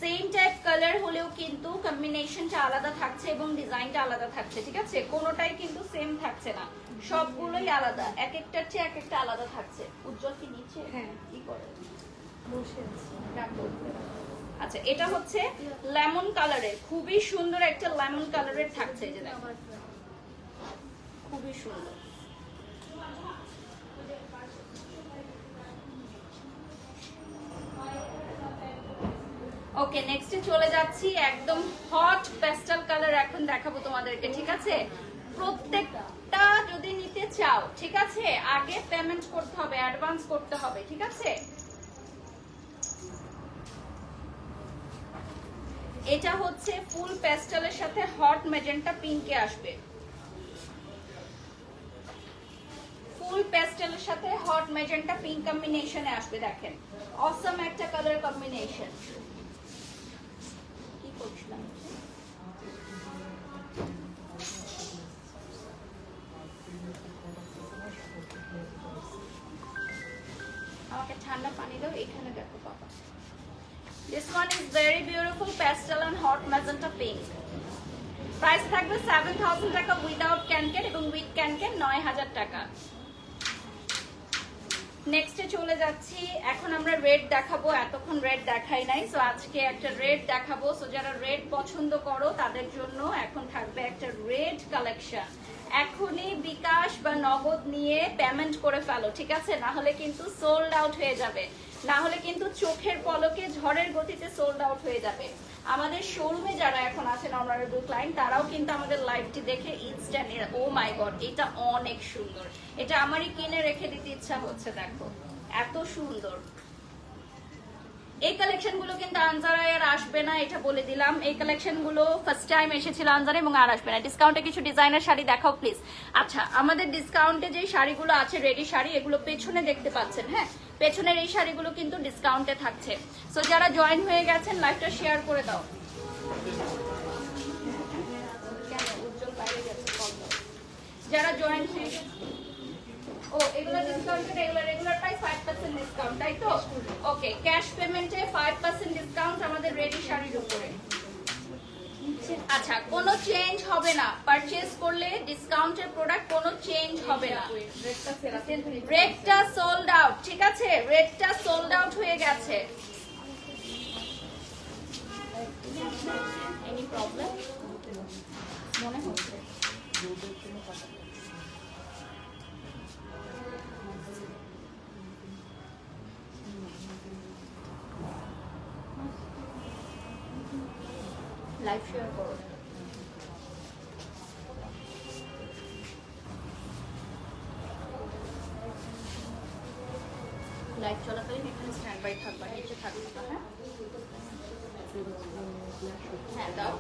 সেম টাইপ কালার হলেও কিন্তু কম্বিনেশনটা আলাদা থাকছে এবং ডিজাইনটা আলাদা থাকছে, ঠিক আছে। কোনোটাই কিন্তু সেম থাকছে না, সবগুলোই আলাদা, এক একটার চেয়ে এক একটা আলাদা থাকছে। উজ্জ্বল কি নিচে? হ্যাঁ, কি করে বসে আছে। আচ্ছা, এটা হচ্ছে লেমন কালারের, খুবই সুন্দর একটা লেমন কালারের থাকছে, এই যে দেখো, খুবই সুন্দর। ওকে, নেক্সটে চলে যাচ্ছি, একদম হট পেস্টাল কালার এখন দেখাবো তোমাদেরকে, ঠিক আছে। প্রত্যেকটা যদি নিতে চাও, ঠিক আছে, আগে পেমেন্ট করতে হবে, অ্যাডভান্স করতে হবে, ঠিক আছে। এটা হচ্ছে ফুল পেস্টালের সাথে হট ম্যাজেন্টা পিঙ্কে আসবে, ফুল পেস্টেলের সাথে হট ম্যাজেন্টা পিঙ্ক কম্বিনেশনে আসবে। দেখেন অসম একটা কালার কম্বিনেশন। কি করছিলাম, আমাকে ঠান্ডা পানি দাও, এখানে দেখো বাবা। This one is very beautiful pastel and hot magenta pink. Price থাকবে 7000 টাকা উইদাউট ক্যানকেন, এবং উইথ ক্যানকেন 9000 টাকা। নেক্সটে চলে যাচ্ছি, এখন আমরা রেড দেখাবো, এতক্ষণ রেড দেখাই নাই, সো আজকে একটা রেড দেখাবো। সো যারা রেড পছন্দ করো তাদের জন্য এখন থাকবে একটা রেড কালেকশন। এখনই বিকাশ বা নগদ নিয়ে পেমেন্ট করে ফেলো, ঠিক আছে, না হলে কিন্তু সোল্ড আউট হয়ে যাবে, না হলে কিন্তু চোখের পলকে ঝড়ের গতিতে সোল্ড আউট হয়ে যাবে। আমাদের শোরুমে যারা এখন আছেন অনারেবল ক্লায়েন্ট, তারাও কিন্তু আমাদের লাইভটি দেখে ইনস্ট্যান্ট ও মাই গড এটা অনেক সুন্দর, এটা আমারই কিনে রেখে দিতে ইচ্ছা হচ্ছে, দেখো এত সুন্দর। এই কালেকশন গুলো কিন্তু আনজারায় আর আসবে না, এটা বলে দিলাম। এই কালেকশন গুলো ফার্স্ট টাইম এসেছিল আনজারা এবং আর আসবে না। ডিসকাউন্টে কিছু ডিজাইনার শাড়ি দেখাও প্লিজ। আচ্ছা, আমাদের ডিসকাউন্টে যে শাড়িগুলো আছে রেডি শাড়ি, এগুলো পেছনে দেখতে পাচ্ছেন, হ্যাঁ, পেছনের এই শাড়িগুলো কিন্তু ডিসকাউন্টে থাকছে। সো যারা জয়েন হয়ে গেছেন লাইভটা শেয়ার করে দাও। কেন উজ্জ্বল বাইরে গেছে, কল দাও। যারা জয়েন হয়ে গেছে, ও এগুলো ডিসকাউন্টেড, এগুলো রেগুলার প্রাইস 5% ডিসকাউন্ট, তাই তো। ওকে, ক্যাশ পেমেন্টে 5% ডিসকাউন্ট আমাদের রেডি শাড়ির উপরে। আচ্ছা, কোনো চেঞ্জ হবে না, পারচেজ করলে ডিসকাউন্টের প্রোডাক্ট কোনো চেঞ্জ হবে না। রেডটা সোল্ড আউট, ঠিক আছে, রেডটা সোল্ড আউট হয়ে গেছে। এনি প্রবলেম মনে হচ্ছে? লাইভ শেয়ার করো। লাইভ চলাকালীন এখানে স্ট্যান্ড বাই থাকবা, নিচে থাকবে না, হ্যাঁ হ্যাঁ দাও।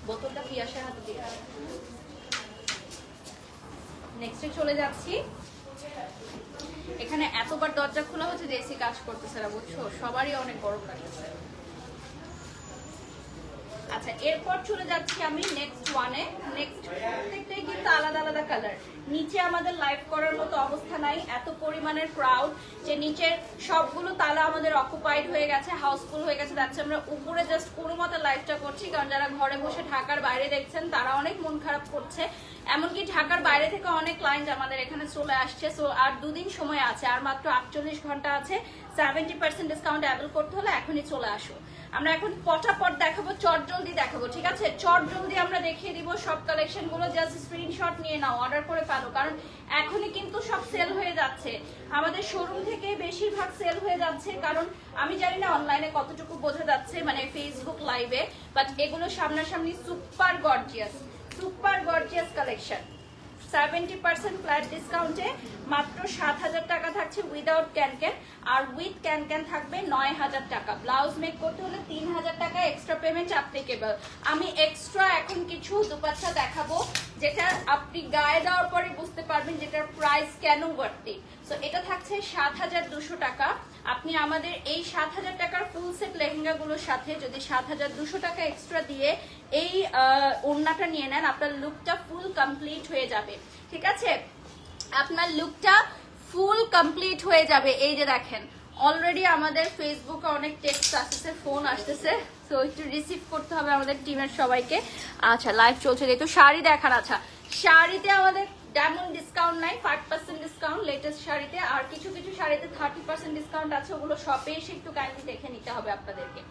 বোতলটা পিয়াসের হাতে দিয়ে। নেক্সটে চলে যাচ্ছি, এখানে এতবার দরজা খোলা হচ্ছে যে এসি কাজ করতেছে না, বুঝছো, সবারই অনেক গরম লাগছে। আচ্ছা, এরপর চলে যাচ্ছি আমি নেক্সট ওয়ানে। নেক্সট প্রত্যেকটাই কিন্তু আলাদা আলাদা কালার। নিচে আমাদের লাইভ করার মতো অবস্থা নাই, এত পরিমাণের ক্রাউড যে নিচের সবগুলো তালা আমাদের অকুপাইড হয়ে গেছে, হাউসফুল হয়ে গেছে। যাচ্ছে আমরা উপরে জাস্ট কোনো মতো লাইভটা করছি, কারণ যারা ঘরে বসে ঢাকার বাইরে দেখছেন তারা অনেক মন খারাপ করছে। এমনকি ঢাকার বাইরে থেকে অনেক ক্লায়েন্ট আমাদের এখানে চলে আসছে। সো আর 2 দিন সময় আছে, আর মাত্র 48 ঘন্টা আছে। 70% ডিসকাউন্ট অ্যাভেল করতে হলে এখনই চলে আসো। আমরা এখন পটাপট দেখাবো, চটজলদি দেখাবো, ঠিক আছে? চটজলদি আমরা দেখিয়ে দিব সব কালেকশন গুলো, জাস্ট স্ক্রিনশট নিয়ে নাও, অর্ডার করে ফেলো, কারণ এখনই কিন্তু সব সেল হয়ে যাচ্ছে। আমাদের শোরুম থেকে বেশিরভাগ সেল হয়ে যাচ্ছে, কারণ আমি জানি না অনলাইনে কতটুকু বোঝা যাচ্ছে, মানে ফেসবুক লাইভে, বাট এগুলো সামনাসামনি সুপার গর্জিয়াস কালেকশন। 70% ফ্ল্যাট ডিসকাউন্টে মাত্র 7,000 টাকা থাকছে উইদাউট ক্যানক্যান, আর উইথ ক্যানক্যান থাকবে 9,000 টাকা। ব্লাউজ মেক করতে হলে 3,000 টাকা এক্সট্রা পেমেন্ট অ্যাপ্লিকেবল। আমি এক্সট্রা এখন কিছু দুপাট্টা দেখাবো, যেটা আপনি গায়ে দেওয়ার পরে বুঝতে পারবেন যেটার প্রাইস কেন বাড়তি। সো এটা থাকছে 7,200 টাকা। আপনি আমাদের এই 7,000 টাকার ফুল সেট লেহেঙ্গাগুলোর সাথে যদি 7,200 টাকা এক্সট্রা দিয়ে এই ওড়নাটা নিয়ে নেন, আপনার লুকটা ফুল কমপ্লিট হয়ে যাবে, ঠিক আছে? আপনার লুকটা ফুল কমপ্লিট হয়ে যাবে। এই যে দেখেন, অলরেডি আমাদের ফেসবুকে অনেক টেক্সট আসতেছে, ফোন আসতেছে, তো একটু রিসিভ করতে হবে আমাদের টিমের সবাইকে। আচ্ছা, লাইভ চলছে, যেহেতু শাড়ি দেখার। আচ্ছা, শাড়িতে আমাদের ডায়মন্ড ডিসকাউন্ট নাই, 5% ডিসকাউন্ট লেটেস্ট শাড়িতে, আর কিছু কিছু শাড়িতে 30% ডিসকাউন্ট আছে, ওগুলো শপে এসে একটু কাইন্ডলি দেখে নিতে হবে আপনাদেরকে।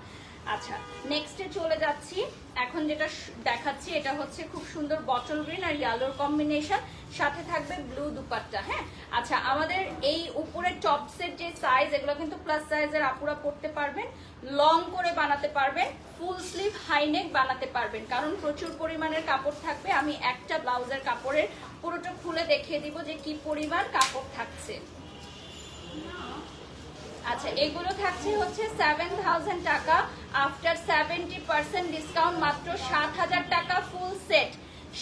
আচ্ছা, নেক্সটে চলে যাচ্ছি। এখন যেটা দেখাচ্ছি এটা হচ্ছে খুব সুন্দর বটল গ্রিন আর ইয়েলোর কম্বিনেশন, সাথে থাকবে ব্লু দুপাট্টা। হ্যাঁ, আচ্ছা, আমাদের এই উপরের টপসের যে সাইজ, এগুলো কিন্তু প্লাস সাইজের আপুরা পড়তে পারবেন, লং করে বানাতে পারবেন, ফুল স্লিভ হাইনেক বানাতে পারবেন, কারণ প্রচুর পরিমাণের কাপড় থাকবে। আমি একটা ব্লাউজের কাপড়ের পুরোটা খুলে দেখিয়ে দিব যে কি পরিমাণ কাপড় থাকছে। আচ্ছা, এগুলো থাকছে হচ্ছে 7,000 টাকা আফটার 70% ডিসকাউন্ট, মাত্র 7,000 টাকা ফুল সেট।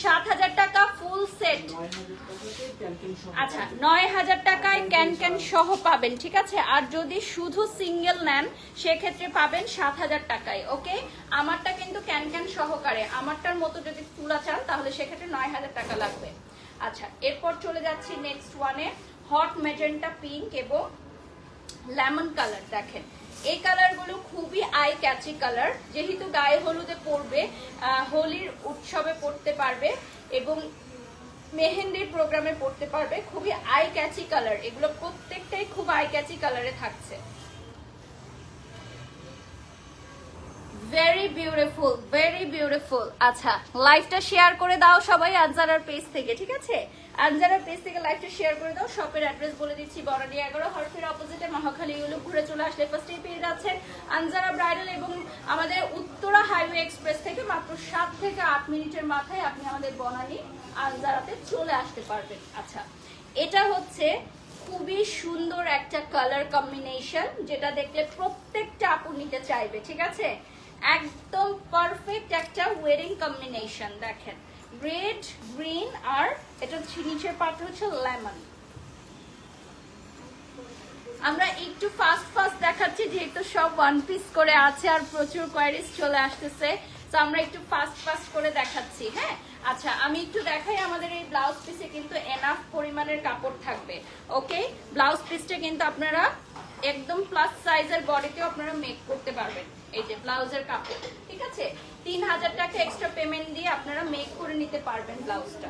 7,000 টাকা ফুল সেট। আচ্ছা, 9,000 টাকায় ক্যান সহ পাবেন, ঠিক আছে? আর যদি শুধু সিঙ্গেল নেন সেক্ষেত্রে পাবেন 7,000 টাকায়। ওকে, আমারটা কিন্তু ক্যান সহকারে, আমারটার মতো যদি তুলা চান তাহলে সেক্ষেত্রে 9,000 টাকা লাগবে। আচ্ছা, এরপর চলে যাচ্ছি নেক্সট ওয়ানে, হট ম্যাজেন্টা পিঙ্ক এবং লেমন কালার। দেখেন, এই কালারগুলো খুবই আই ক্যাচি কালার, যেহেতু গায়ে হলুদে পরবে, হোলির উৎসবে পড়তে পারবে এবং মেহেন্দির প্রোগ্রামে পড়তে পারবে। খুবই আই ক্যাচি কালার, এগুলো প্রত্যেকটাই খুব আই ক্যাচি কালারে থাকছে। Very beautiful, very beautiful. আচ্ছা, লাইভটা শেয়ার করে দাও সবাই আনজারার পেজ থেকে, ঠিক আছে? আনজারার পেজ থেকে লাইভটা শেয়ার করে দাও। শপের অ্যাড্রেস বলে দিচ্ছি, বড়াডি 11 হরফের অপোজিটে মহাখালী ইউলুপ ঘুরে চলে আসলে ফার্স্টেই পেয়ে যাচ্ছেন আনজারা ব্রাইডাল, এবং আমাদের উত্তরা হাইওয়ে এক্সপ্রেস থেকে মাত্র 7 থেকে 8 মিনিটের মাথায় আপনি আমাদের বনানী আনজারাতে চলে আসতে পারবেন। আচ্ছা, এটা হচ্ছে খুবই সুন্দর একটা কালার কম্বিনেশন, যেটা দেখলে প্রত্যেকটা আপু নিতে চাইবে, ঠিক আছে? একদম পারফেক্ট একটা ওয়েডিং কম্বিনেশন। দেখেন, রেড গ্রিন, আর এটা নিচের পার্ট হচ্ছে লেমন। আমরা একটু ফাস্ট দেখাচ্ছি যেহেতু সব ওয়ান পিস করে আছে আর প্রচুর কোয়ারিজ চলে আসতেছে, তো আমরা একটু ফাস্ট করে দেখাচ্ছি। হ্যাঁ, আচ্ছা, আমি একটু দেখাই, আমাদের এই ব্লাউজ পিসে কিন্তু এনাফ পরিমাণের কাপড় থাকবে। ওকে, ব্লাউজ পিসটা কিন্তু আপনারা একদম প্লাস সাইজের বডিতেও আপনারা মেক করতে পারবেন। এই যে ব্লাউজের কাপড়, ঠিক আছে? 3,000 টাকা এক্সট্রা পেমেন্ট দিয়ে আপনারা মেক করে নিতে পারবেন ব্লাউজটা।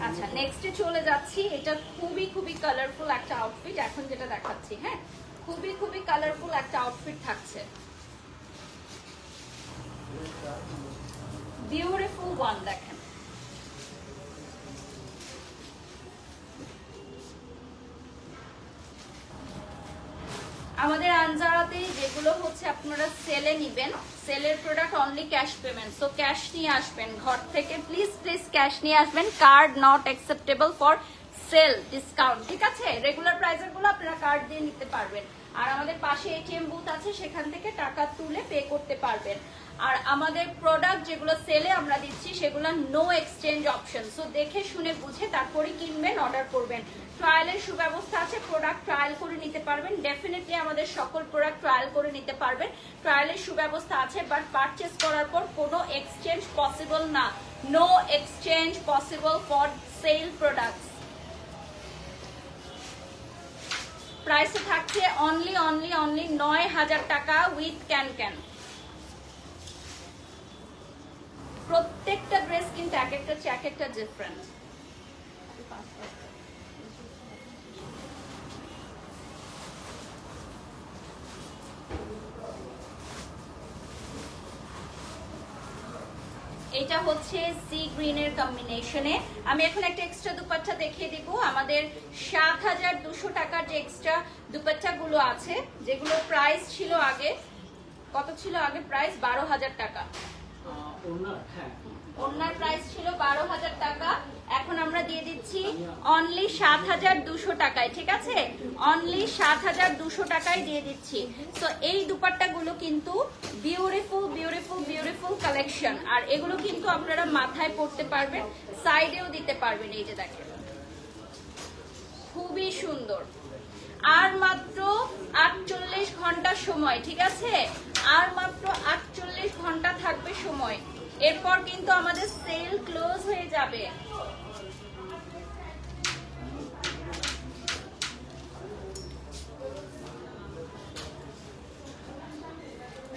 আচ্ছা, নেক্সটে চলে যাচ্ছি। এটা খুবই কালারফুল একটা আউটফিট এখন যেটা দেখাচ্ছি। হ্যাঁ, খুবই কালারফুল একটা আউটফিট থাকছে, বিউটিফুল ওয়ান। দেখেন, আমাদের আনজারাতে যেগুলো হচ্ছে আপনারা সেলে নিবেন, সেলের product only cash payment, so cash নিয়ে আসবেন ঘর থেকে, প্লিজ ক্যাশ নিয়ে আসবেন। Card not acceptable for sale discount, ঠিক আছে? রেগুলার প্রাইসের গুলো আপনারা কার্ড দিয়ে নিতে পারবেন, আর আমাদের পাশে এটিএম বুথ আছে, সেখান থেকে টাকা তুলে পে করতে পারবেন। আর আমাদের প্রোডাক্ট যেগুলো সেলে আমরা দিচ্ছি সেগুলো নো এক্সচেঞ্জ অপশন, সো দেখে শুনে বুঝে তারপরে কিনবেন, অর্ডার করবেন। ট্রায়ালের সুব্যবস্থা আছে, প্রোডাক্ট ট্রায়াল করে নিতে পারবেন, ডেফিনেটলি আমাদের সকল প্রোডাক্ট ট্রায়াল করে নিতে পারবেন, ট্রায়ালের সুব্যবস্থা আছে। বাট পারচেস করার পর কোনো এক্সচেঞ্জ পসিবল না, no exchange possible for sale products. প্রাইসে থাকছে অনলি 9,000 টাকা উইথ ক্যান। প্রত্যেকটা ড্রেস কিন্তু এক একটা ডিফারেন্ট। এটা হচ্ছে সি গ্রিনের কম্বিনেশনে। আমি এখন একটা এক্সট্রা দুপাট্টা দেখিয়ে দিব। আমাদের ৭,২০০ টাকার যে এক্সট্রা দুপাট্টাগুলো আছে, যেগুলো প্রাইস ছিল আগে, কত ছিল আগে প্রাইস? ১২,০০০ টাকা। ওনার প্রাইস ছিল ১২,০০০ টাকা, এখন আমরা দিয়ে দিচ্ছি অনলি ৭,২০০ টাকায়। ঠিক আছে, অনলি ৭,২০০ টাকায় দিয়ে দিচ্ছি। তো এই দুপাট্টাগুলো কিন্তু বিউটিফুল বিউটিফুল বিউটিফুল কালেকশন, আর এগুলো কিন্তু আপনারা মাথায় পরতে পারবেন, সাইডেও দিতে পারবেন। এই যে দেখেন, খুবই সুন্দর। আর মাত্র ৪৮ ঘন্টা সময়, ঠিক আছে, আর মাত্র ৪৮ ঘন্টা থাকবে সময়, এরপর কিন্তু আমাদের সেল ক্লোজ হয়ে যাবে।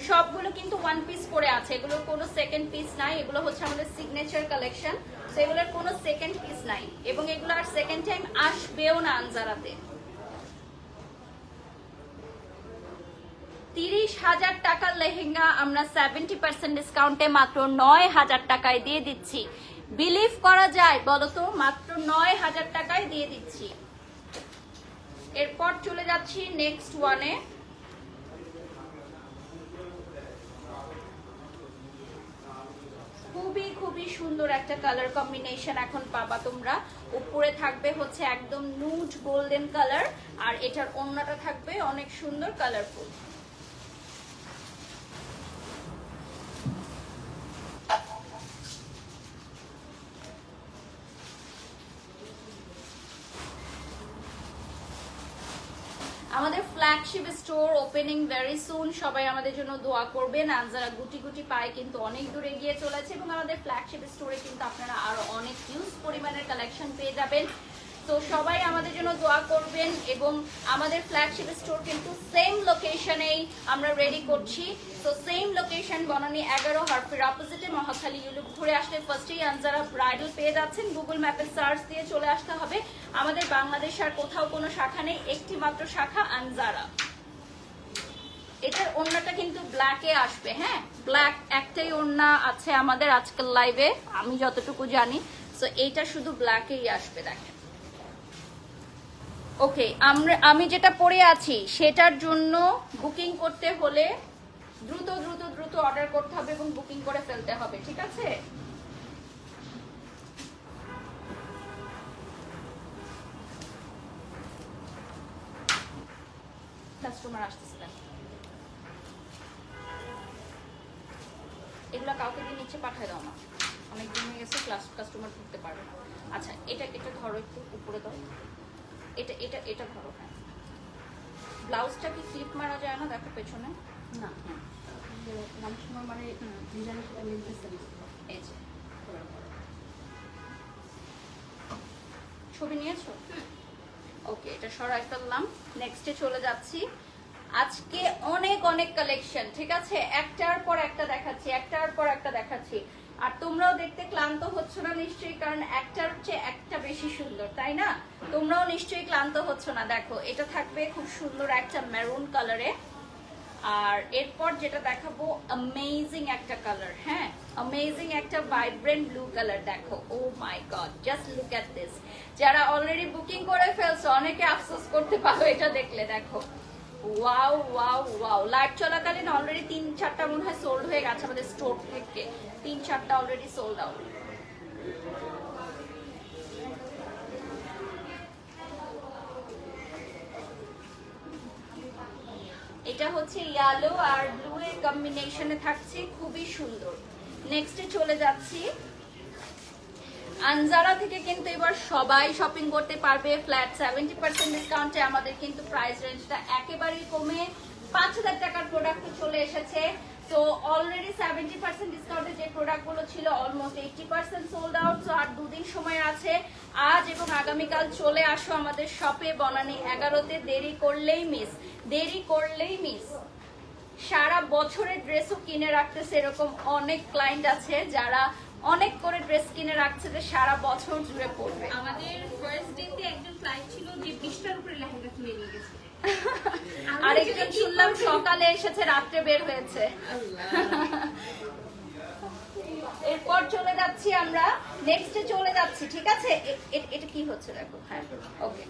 সবগুলো কিন্তু ওয়ান পিস করে আছে, এগুলোর কোনো সেকেন্ড পিস নাই। এগুলো হচ্ছে আমাদের সিগনেচার কালেকশন, সেগুলোর কোনো সেকেন্ড পিস নাই, এবং এগুলো আর সেকেন্ড টাইম আসবেও না আনজারাতে। ৩০,০০০ টাকার লেহেঙ্গা আমরা 70% ডিসকাউন্টে মাত্র ৯,০০০ টাকায় দিয়ে দিচ্ছি। বিলিভ করা যায় বলো তো? মাত্র ৯,০০০ টাকায় দিয়ে দিচ্ছি। এরপর চলে যাচ্ছি নেক্সট ওয়ানে। খুবই খুবই সুন্দর একটা কালার কম্বিনেশন এখন পাবা তোমরা। উপরে থাকবে হচ্ছে একদম নুড গোল্ডেন কালার, আর এটার ওড়নাটা থাকবে অনেক সুন্দর কালারফুল। আমাদের flagship store opening very soon, সবাই আমাদের জন্য দোয়া করবেন। আনজারা গুটি গুটি পায়ে কিন্তু অনেক দূরে এগিয়ে চলেছে, এবং আমাদের ফ্ল্যাগশিপ স্টোরে কিন্তু আপনারা আরো অনেক হিউজ পরিমাণের কালেকশন পেয়ে যাবেন। তো সবাই আমাদের জন্য দোয়া করবেন, এবং আমাদের ফ্ল্যাগশিপ স্টোর কিন্তু সেম লোকেশনেই আমরা রেডি করছি। তো সেম লোকেশন বনানী 11 হারফির অপোজিটে মহাখালী ইউলুপ ঘুরে আসলে ফার্স্টেই আনজারা ব্রাইডাল পেয়ে যাচ্ছেন। গুগল ম্যাপে সার্চ দিয়ে চলে আসতে হবে। আমাদের বাংলাদেশ আর কোথাও কোনো শাখা নেই, একটি মাত্র শাখা আনজারা। এটার ওড়নাটা কিন্তু ব্ল্যাকে আসবে। হ্যাঁ, ব্ল্যাক একটাই ওড়না আছে আমাদের আজকাল লাইভে, আমি যতটুকু জানি। তো এইটা শুধু ব্ল্যাকেই আসবে। দেখেন, ওকে, আমি যেটা পরে আছি সেটার জন্য বুকিং করতে হলে দ্রুত দ্রুত দ্রুত অর্ডার করতে হবে এবং বুকিং করে ফেলতে হবে, ঠিক আছে? কাস্টমার আসতেছে, এগুলো কাউকে দিয়ে নিচে পাঠায় দাও না, অনেক দিন হয়ে গেছে, কাস্টমার ঢুকতে পারবে না। আচ্ছা, এটা ধরো, একটু উপরে দাও, এটা ধরো। হ্যাঁ, ব্লাউজটা কি ক্লিপ মারা যায় না? দেখো পেছনে না, অনেক সময় মানে ডিজাইনের সাথে মিলতেছে। এই যে ছবি নিয়েছো? ওকে, এটা সরাই ফেললাম। নেক্সটে চলে যাচ্ছি। আজকে অনেক অনেক কালেকশন, ঠিক আছে, একটার পর একটা দেখাচ্ছি, একটার পর একটা দেখাচ্ছি। আর তোমরাও দেখতে ক্লান্ত হচ্ছ না নিশ্চয়ই, কারণ একটার চেয়ে একটা বেশি সুন্দর, তাই না? তোমরাও নিশ্চয়ই ক্লান্ত হচ্ছ না। দেখো, এটা থাকবে খুব সুন্দর একটা মেরুন কালারে, আর এরপর যেটা দেখাবো অ্যামেজিং একটা কালার। হ্যাঁ, অ্যামেজিং একটা ভাইব্রেন্ট ব্লু কালার। দেখো, oh my god, just look at this. যারা অলরেডি বুকিং করে ফেলছো অনেকে আফসোস করতে পারো এটা দেখলে। দেখো, ওয়াও ওয়াও ওয়াও। লাইভ চলাকালীন অলরেডি ৩-৪টা মনে হয় সোল্ড হয়ে গেছে আমাদের স্টোর থেকে, ৩-৪টা অলরেডি সোল্ড আউট। এটা হচ্ছে ইয়েলো আর ব্লু এর কম্বিনেশনে থাকছে, খুবই সুন্দর। নেক্সটে চলে যাচ্ছি। আনজারা থেকে কিন্তু এবার সবাই শপিং করতে পারবে ফ্ল্যাট 70% ডিসকাউন্টে। আমাদের কিন্তু প্রাইস রেঞ্জটা একেবারেই কমে ৫,০০০ টাকার প্রোডাক্ট চলে এসেছে। তো অলরেডি 70% ডিসকাউন্টে যে প্রোডাক্টগুলো ছিল অলমোস্ট 80% সোল্ড আউট। সো আর দুদিন সময় আছে, আজ এবং আগামীকাল চলে আসো আমাদের শপে বনানী 11-তে। দেরি করলেই মিস, দেরি করলেই মিস। সারা বছরের ড্রেসও কিনে রাখতেছে, এরকম অনেক ক্লায়েন্ট আছে যারা অনেক করে ড্রেস কিনে রাখছে যে সারা বছর জুড়ে পড়বে। আমাদের ফার্স্ট ডেতে একজন ক্লায়েন্ট ছিল যে 20টার উপরে লেহেঙ্গা কিনে নিয়ে গেছে, আরেকজন শুনলাম সকালে এসেছে, রাত্রে বের হয়েছে। এরপর চলে যাচ্ছি আমরা নেক্সটে চলে যাচ্ছি, ঠিক আছে? এটা কি হচ্ছে দেখো, হ্যাঁ ওকে,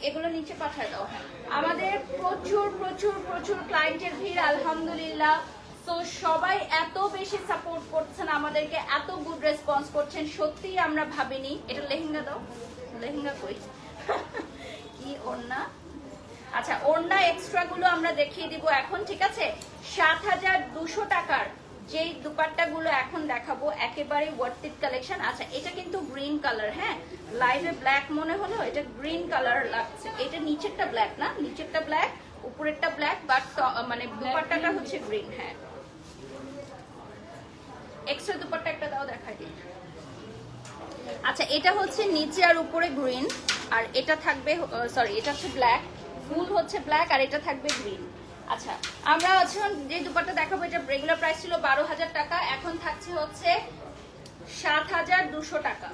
এগুলো নিচে পাঠায় দাও। হ্যাঁ, আমাদের প্রচুর প্রচুর প্রচুর ক্লায়েন্টের ভিড় আলহামদুলিল্লাহ। তো সবাই এত বেশি সাপোর্ট করছেন আমাদেরকে, এত গুড রেসপন্স করছেন, সত্যিই আমরা ভাবিনি। এটা লেহেঙ্গা দাও, লেহেঙ্গা কই কি ওড়না? আচ্ছা, ওড়না এক্সট্রা গুলো আমরা দেখিয়ে দিব এখন, ঠিক আছে? ৭,২০০ টাকার যেই দুপাট্টাগুলো এখন দেখাবো একেবারে ওয়ার্থিট কালেকশন। আচ্ছা, এটা কিন্তু গ্রিন কালার, হ্যাঁ লাইভে ব্ল্যাক মনে হলো, এটা গ্রিন কালার লাগছে। এটা নিচেরটা ব্ল্যাক না, নিচেরটা ব্ল্যাক, উপরেরটা ব্ল্যাক, বাট মানে দুপাট্টাটা হচ্ছে গ্রিন। হ্যাঁ, এক্সট্রা দুপাট্টা একটা দাও, দেখাই দিই। আচ্ছা, এটা হচ্ছে নিচে আর উপরে গ্রিন, আর এটা থাকবে, সরি এটা হচ্ছে ব্ল্যাক, ফুল হচ্ছে ব্ল্যাক, আর এটা থাকবে গ্রিন। আচ্ছা, আমরা এখন যে দুপাট্টা দেখাবো এটা রেগুলার প্রাইস ছিল ১২,০০০ টাকা, এখন থাকছে হচ্ছে ৭,২০০ টাকা।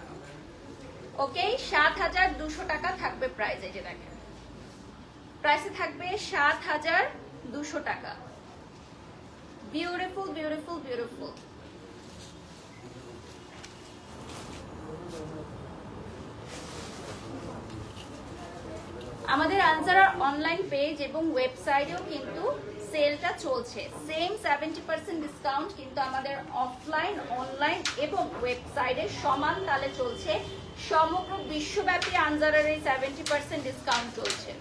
ওকে, ৭,২০০ টাকা থাকবে প্রাইস। এই যে দেখেন, প্রাইসে থাকবে ৭,২০০ টাকা। Beautiful beautiful beautiful. আমাদের আনজারার অনলাইন পেজ এবং ওয়েবসাইটেও কিন্তু সেলটা চলছে, সেম 70% ডিসকাউন্ট কিন্তু আমাদের অফলাইন, অনলাইন এবং ওয়েবসাইটে সমান তালে চলছে। সমগ্র বিশ্বব্যাপী আনজারার এই 70% ডিসকাউন্ট চলছে।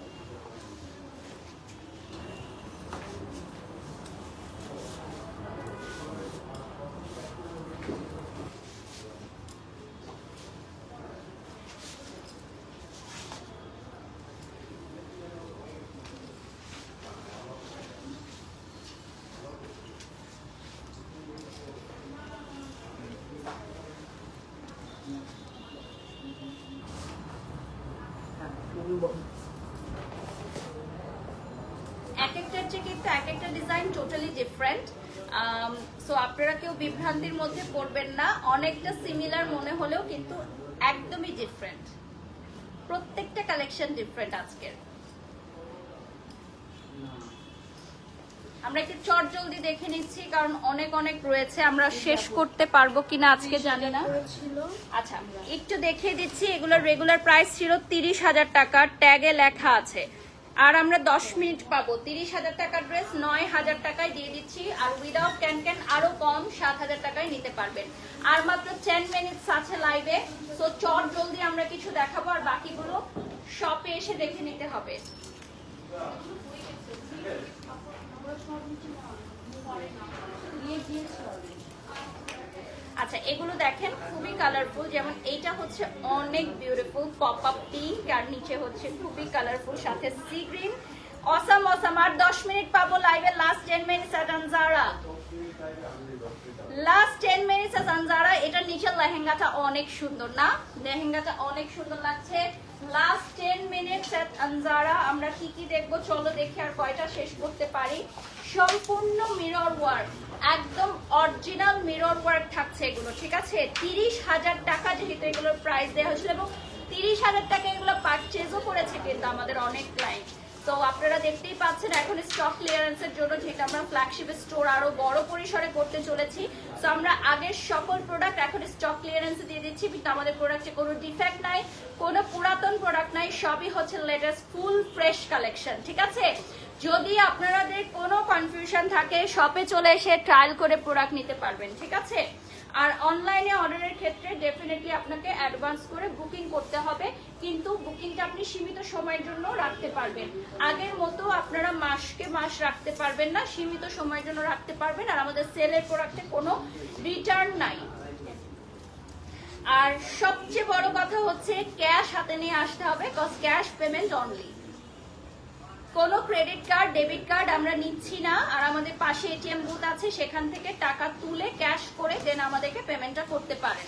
এক একটার চেয়ে কিন্তু এক একটা ডিজাইন টোটালি ডিফারেন্ট। সো আপনারা কেউ বিভ্রান্তির মধ্যে পড়বেন না, অনেকটা সিমিলার মনে হলেও কিন্তু একদমই ডিফারেন্ট, প্রত্যেকটা কালেকশন ডিফারেন্ট। আজকের আমরা একটু চট জলদি দেখে নিচ্ছি, কারণ অনেক অনেক রয়েছে, আমরা শেষ করতে পারবো কিনা আজকে জানি না। আচ্ছা, একটু দেখিয়ে দিচ্ছি। এগুলোর রেগুলার প্রাইস ছিল ৩০,০০০ টাকা, ট্যাগে লেখা আছে। আর আমরা 10 মিনিট পাবো। ৩০,০০০ টাকার ড্রেস ৯,০০০ টাকায় দিয়ে দিচ্ছি, আর উইদাউট ক্যান আরো কম ৭,০০০ টাকায় নিতে পারবেন। আর মাত্র 10 মিনিটস আছে লাইভে, সো চট জলদি আমরা কিছু দেখাবো, আর বাকিগুলো শপে এসে দেখে নিতে হবে। আচ্ছা, এগুলো দেখেন খুবই কালারফুল, যেমন এইটা হচ্ছে অনেক বিউটিফুল পপ আপ পিঙ্ক, আর নিচে হচ্ছে খুবই কালারফুল সাথে সি গ্রিন। Awesome awesome. আর 10 মিনিট পাবো লাইভে, last 10 minutes at Anjara, last 10 minutes at Anjara. এটার নিচের লেহেঙ্গাটা অনেক সুন্দর না, লেহেঙ্গাটা অনেক সুন্দর লাগছে। Last 10 minutes at Anjara. আমরা কি কি দেখবো চলো দেখি, আর কয়টা শেষ করতে পারি। সম্পূর্ণ মিরর ওয়ার্ক, একদম অরিজিনাল মিরর ওয়ার্ক থাকছে এগুলো, ঠিক আছে? ৩০,০০০ টাকা যেহেতু এগুলোর প্রাইস দেওয়া হয়েছিল, এবং ৩০,০০০ টাকা এগুলো পারচেজও করেছে কিন্তু আমাদের অনেক ক্লায়েন্ট। তো আপনারা দেখতেই পাচ্ছেন এখন স্টক ক্লিয়ারেন্সের জন্য, যেটা আমরা ফ্ল্যাগশিপ স্টোর আরো বড় পরিসরে করতে চলেছি। তো আমরা আগের সকল প্রোডাক্ট এখন স্টক ক্লিয়ারেন্সে দিয়ে দিচ্ছি, কিন্তু আমাদের প্রোডাক্টে কোনো ডিফেক্ট নাই, কোনো পুরাতন প্রোডাক্ট নাই, সবই হচ্ছে লেটেস্ট ফুল ফ্রেশ কালেকশন, ঠিক আছে? যদি আপনাদের কোনো কনফিউশন থাকে, শপে চলে এসে ট্রায়াল করে প্রোডাক্ট নিতে পারবেন, ঠিক আছে? আর অনলাইনে অর্ডারের ক্ষেত্রে ডেফিনেটলি আপনাকে অ্যাডভান্স করে বুকিং করতে হবে, কিন্তু বুকিংটা আপনি সীমিত সময়ের জন্য রাখতে পারবেন। আগের মতো আপনারা মাসকে মাস রাখতে পারবেন না, সীমিত সময়ের জন্য রাখতে পারবেন। আর আমাদের সেলের প্রোডাক্টে কোনো রিটার্ন নাই। আর সবচেয়ে বড় কথা হচ্ছে ক্যাশ হাতে নিয়ে আসতে হবে, কজ ক্যাশ পেমেন্ট অনলি। কোনো ক্রেডিট কার্ড, ডেবিট কার্ড আমরা নিচ্ছি না। আর আমাদের পাশে এটিএম বুথ আছে, সেখান থেকে টাকা তুলে ক্যাশ করে দেন আমাদেরকে পেমেন্টটা করতে পারেন।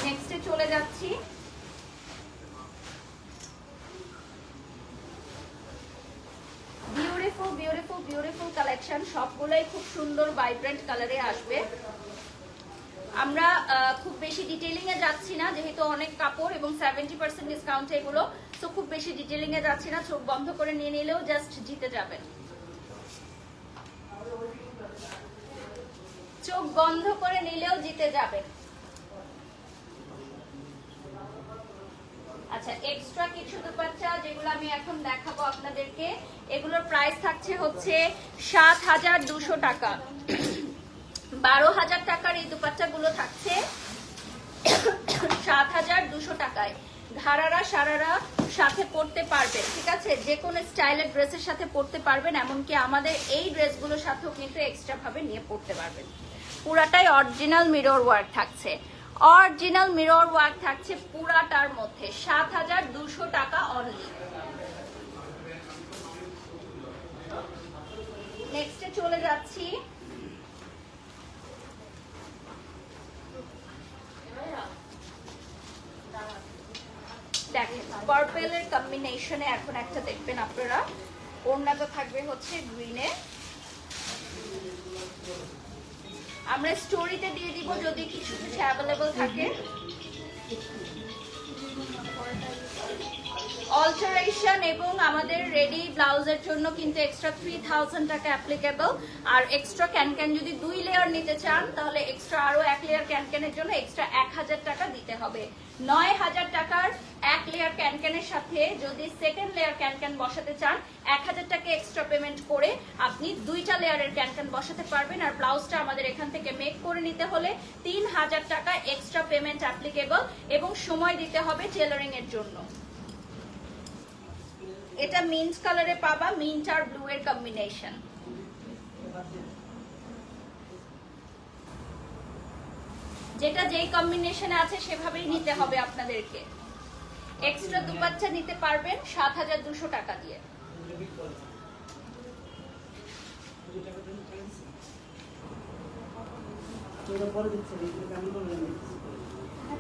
নেক্সটে চলে যাচ্ছি। বিউটিফুল বিউটিফুল বিউটিফুল কালেকশন, সবগুলোই খুব সুন্দর ভাইব্রেন্ট কালারে আসবে। আমরা খুব বেশি ডিটেইলিং এ যাচ্ছি না, যেহেতু অনেক কাপড় এবং 70% ডিসকাউন্ট এগুলো, তো খুব বেশি ডিটেইলিং এ যাচ্ছি না। চোখ বন্ধ করে নিয়ে নিলেও জাস্ট জিতে যাবেন। চোখ বন্ধ করে নিলেও জিতে যাবেন। আচ্ছা, এক্সট্রা কিছু দুপাট্টা যেগুলো আমি এখন দেখাবো আপনাদেরকে, এগুলোর প্রাইস থাকছে হচ্ছে ৭,২০০ টাকা। ১২,০০০ টাকার এই দুপাট্টাগুলো থাকছে ৭,২০০ টাকায়। ঘাড়ারা সারারা সাথে পরতে পারবেন, ঠিক আছে, যে কোনো স্টাইলের ড্রেসের সাথে পরতে পারবেন, এমনকি আমাদের এই ড্রেসগুলোর সাথেও কিন্তু এক্সট্রা ভাবে নিয়ে পরতে পারবেন। পুরাটাই অরিজিনাল মিরর ওয়ার্ক থাকছে, অরিজিনাল মিরর ওয়ার্ক থাকছে পুরাটার মধ্যে। ৭,২০০ টাকা অনলি। নেক্সটে চলে যাচ্ছি। দেখেন পার্পেলের কম্বিনেশনে এখন একটা দেখবেন আপনারা, ওড়নাটা থাকবে হচ্ছে গ্রিনে। আমরা স্টোরিতে দিয়ে দিব যদি কিছু কিছু অ্যাভেলেবল থাকে। অল্টারেশন এবং আমাদের রেডি ব্লাউজের জন্য কিন্তু এক্সট্রা 3,000 টাকা অ্যাপ্লিকেবল। আর এক্সট্রা ক্যানক্যান যদি 2 লেয়ার নিতে চান তাহলে এক্সট্রা আরো 1 লেয়ার ক্যানক্যানের জন্য এক্সট্রা 1,000 টাকা দিতে হবে। 9,000 টাকার 1 লেয়ার ক্যানক্যানের সাথে যদি সেকেন্ড লেয়ার ক্যানক্যান বসাতে চান 1,000 টাকা এক্সট্রা পেমেন্ট করে আপনি 2টা লেয়ারের ক্যানক্যান বসাতে পারবেন। আর ব্লাউজটা আমাদের এখান থেকে মেক করে নিতে হলে 3,000 টাকা এক্সট্রা পেমেন্ট অ্যাপ্লিকেবল এবং সময় দিতে হবে টেলারিং এর জন্য। এটা মিন্ট কালারে পাবা, মিন্ট আর ব্লু এর কম্বিনেশন। যেটা যেই কম্বিনেশনে আছে সেভাবেই নিতে হবে আপনাদেরকে। এক্সট্রা দুপাট্টা নিতে পারবেন ৭,২০০ টাকা দিয়ে।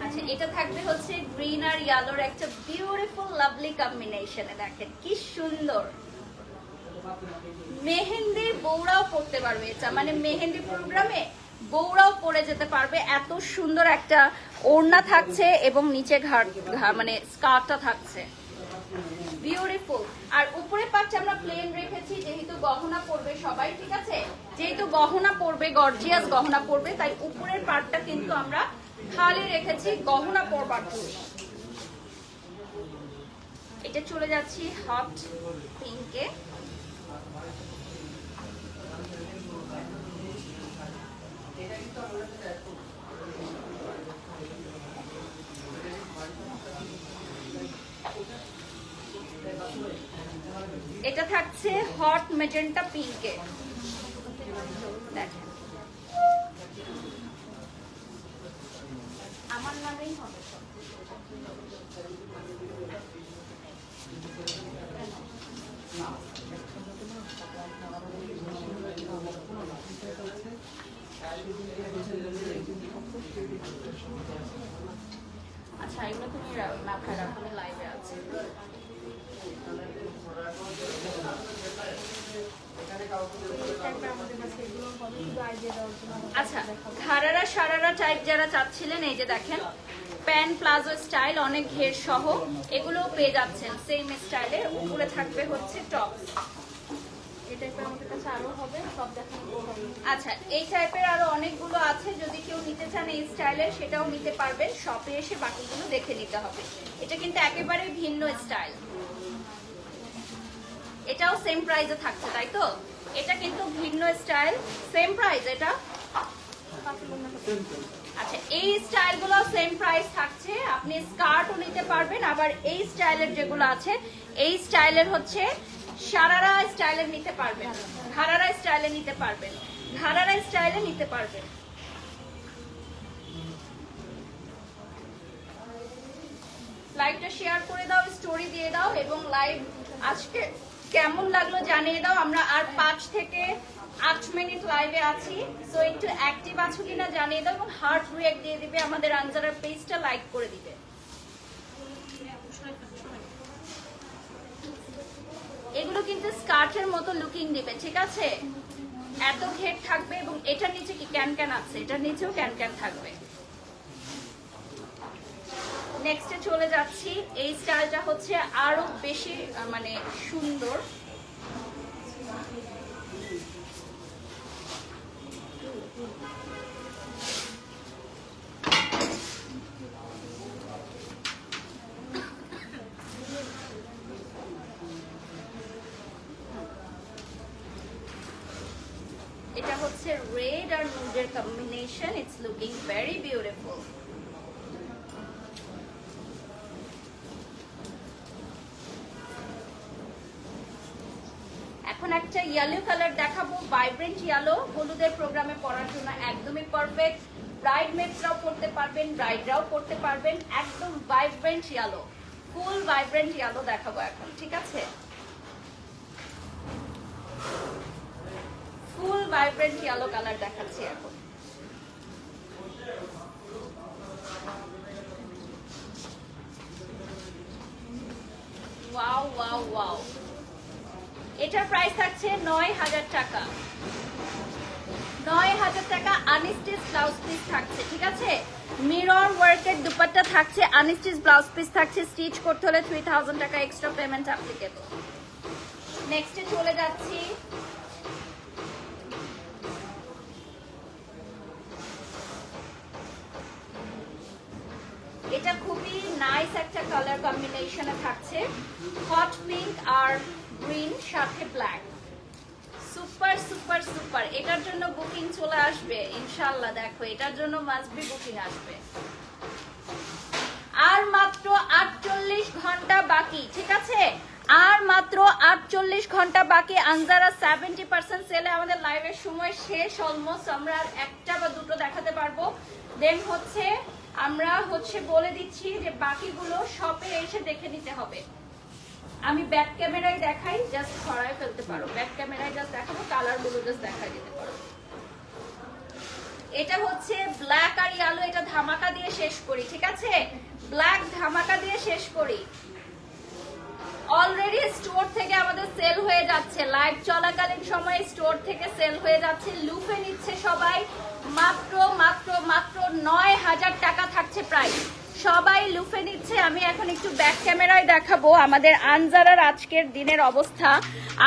আচ্ছা, এটা থাকবে হচ্ছে গ্রিন আর ইয়েলোর একটা বিউটিফুল লাভলি কম্বিনেশনে। দেখেন কি সুন্দর, মেহেন্দির বউরাও পড়তে পারবে এটা, মানে মেহেন্দি প্রোগ্রামে বউরাও পরে যেতে পারবে। এত সুন্দর একটা ওড়না থাকছে এবং নিচে মানে স্কার্টটা থাকছে বিউটিফুল। আর উপরে পাচ্ছে আমরা প্লেন রেখেছি যেহেতু গহনা পরবে সবাই, ঠিক আছে, যেহেতু গহনা পরবে, গর্জিয়াস গহনা পরবে, তাই উপরের পার্টটা কিন্তু আমরা খালি রেখেছি গহনা পরবার জন্য। এটা চলে যাচ্ছি হট পিঙ্কে। এটা থাকছে হট ম্যাজেন্টা পিঙ্কে। দেখেন আমার নামেই হবে। আচ্ছা, এগুলো তুমি মাথায় রাখো, আমি লাইভে আছি। আচ্ছা, ঘাড়ারা সারারা টাইপ যারা চাচ্ছিলেন, এই যে দেখেন প্যান প্লাজো স্টাইল, অনেক ঘের সহ, এগুলো পেয়ে যাচ্ছেন সেম স্টাইলের। উপরে থাকবে হচ্ছে টপ। আচ্ছা, এই টাইপের আরো অনেকগুলো আছে, যদি কেউ নিতে চান এই স্টাইলের সেটাও নিতে পারবেন। শপে এসে বাকিগুলো দেখে নিতে হবে। এটা কিন্তু একেবারে ভিন্ন স্টাইল। এটাও সেম প্রাইসে থাকছে, তাই তো? এটা কিন্তু ভিন্ন স্টাইল, সেম প্রাইস এটা। আচ্ছা, এই স্টাইলগুলো সেম প্রাইস থাকছে। আপনি স্কার্টও নিতে পারবেন, আবার এই স্টাইলের যেগুলো আছে এই স্টাইলের হচ্ছে সারারা স্টাইলের নিতে পারবেন, ঘাড়ারা স্টাইলে নিতে পারবেন, ঘাড়ারা স্টাইলে নিতে পারবেন। লাইভটা শেয়ার করে দাও, স্টোরি দিয়ে দাও এবং লাইভ আজকে কেমন লাগলো জানিয়ে দাও। আমরা আর 5 থেকে 8 মিনিট লাইভে আছি, সো একটু অ্যাক্টিভ আছো কিনা জানিয়ে দাও এবং হার্ট রিঅ্যাক্ট দিয়ে দিবে, আমাদের আনজারার পেজটা লাইক করে দিবে। এগুলো কিন্তু স্কার্টের মতো লুকিং দিবে, ঠিক আছে, এত ঘের থাকবে এবং এটার নিচে কি ক্যান আছে, এটার নিচেও ক্যান থাকবে। নেক্সটে চলে যাচ্ছি। এই স্টাইলটা হচ্ছে আরো বেশি মানে সুন্দর। এটা হচ্ছে রেড আর নুডের combination, it's looking very beautiful. এখন একটা ইয়েলো কালার দেখাবো, ভাইব্রেন্ট ইয়েলো, হলুদের প্রোগ্রামে পরার জন্য একদমই পারফেক্ট। ব্রাইডমেডসরাও পড়তে পারবেন, ব্রাইডরাও পড়তে পারবেন, একদম ভাইব্রেন্ট ইয়েলো, ফুল ভাইব্রেন্ট ইয়েলো দেখাবো এখন, ঠিক আছে? ফুল ভাইব্রেন্ট ইয়েলো কালার দেখাচ্ছি এখন। ওয়াও ওয়াও ওয়াও, এটার প্রাইস থাকছে ৯,০০০ টাকা। ৯,০০০ টাকা আনস্টিচ ব্লাউজ পিস থাকছে, ঠিক আছে? মিরর ওয়ার্কের দুপাট্টা থাকছে, আনস্টিচ ব্লাউজ পিস থাকছে, স্টিচ করতে হলে 3000 টাকা এক্সট্রা পেমেন্ট অ্যাপ্লিকেবল। নেক্সটে চলে যাচ্ছি, এটা খুবই নাইস একটা কালার কম্বিনেশনে থাকছে, হট পিঙ্ক আর গ্রিন সাথে ব্ল্যাক, সুপার সুপার সুপার। এটার জন্য বুকিং চলে আসবে ইনশাআল্লাহ, দেখো এটার জন্য মাস্ট বি বুকিং আসবে। আর মাত্র 48 ঘন্টা বাকি, ঠিক আছে? আর মাত্র 48 ঘন্টা বাকি। আনজারা 70% সেলে আমাদের লাইভের সময় শেষ অলমোস্ট, আমরা আর একটা বা দুটো দেখাতে পারবো, দেন হচ্ছে আমরা বলে দিচ্ছি যে বাকিগুলো শপে এসে দেখে নিতে হবে। আমি ব্যাক ক্যামেরায় দেখাই, জাস্ট ছড়ায় ফেলতে পারো, ব্যাক ক্যামেরায় জাস্ট দেখাবো, কালারগুলো জাস্ট দেখাই দিতে পারো। এটা হচ্ছে ব্ল্যাক আর ইয়েলো, এটা ধামাকা দিয়ে শেষ করি, ঠিক আছে? ব্ল্যাক ধামাকা দিয়ে শেষ করি। অলরেডি স্টোর থেকে আমাদের সেল হয়ে যাচ্ছে, লাইভ চলাকালীন সময়ে স্টোর থেকে সেল হয়ে যাচ্ছে। লুফে নিচ্ছে সবাই, মাত্র মাত্র মাত্র ৯,০০০ টাকা থাকছে প্রাইস, সবাই লুফে নিচ্ছে। আমি এখন একটু ব্যাক ক্যামেরায় দেখাবো আমাদের আনজারার আজকের দিনের অবস্থা।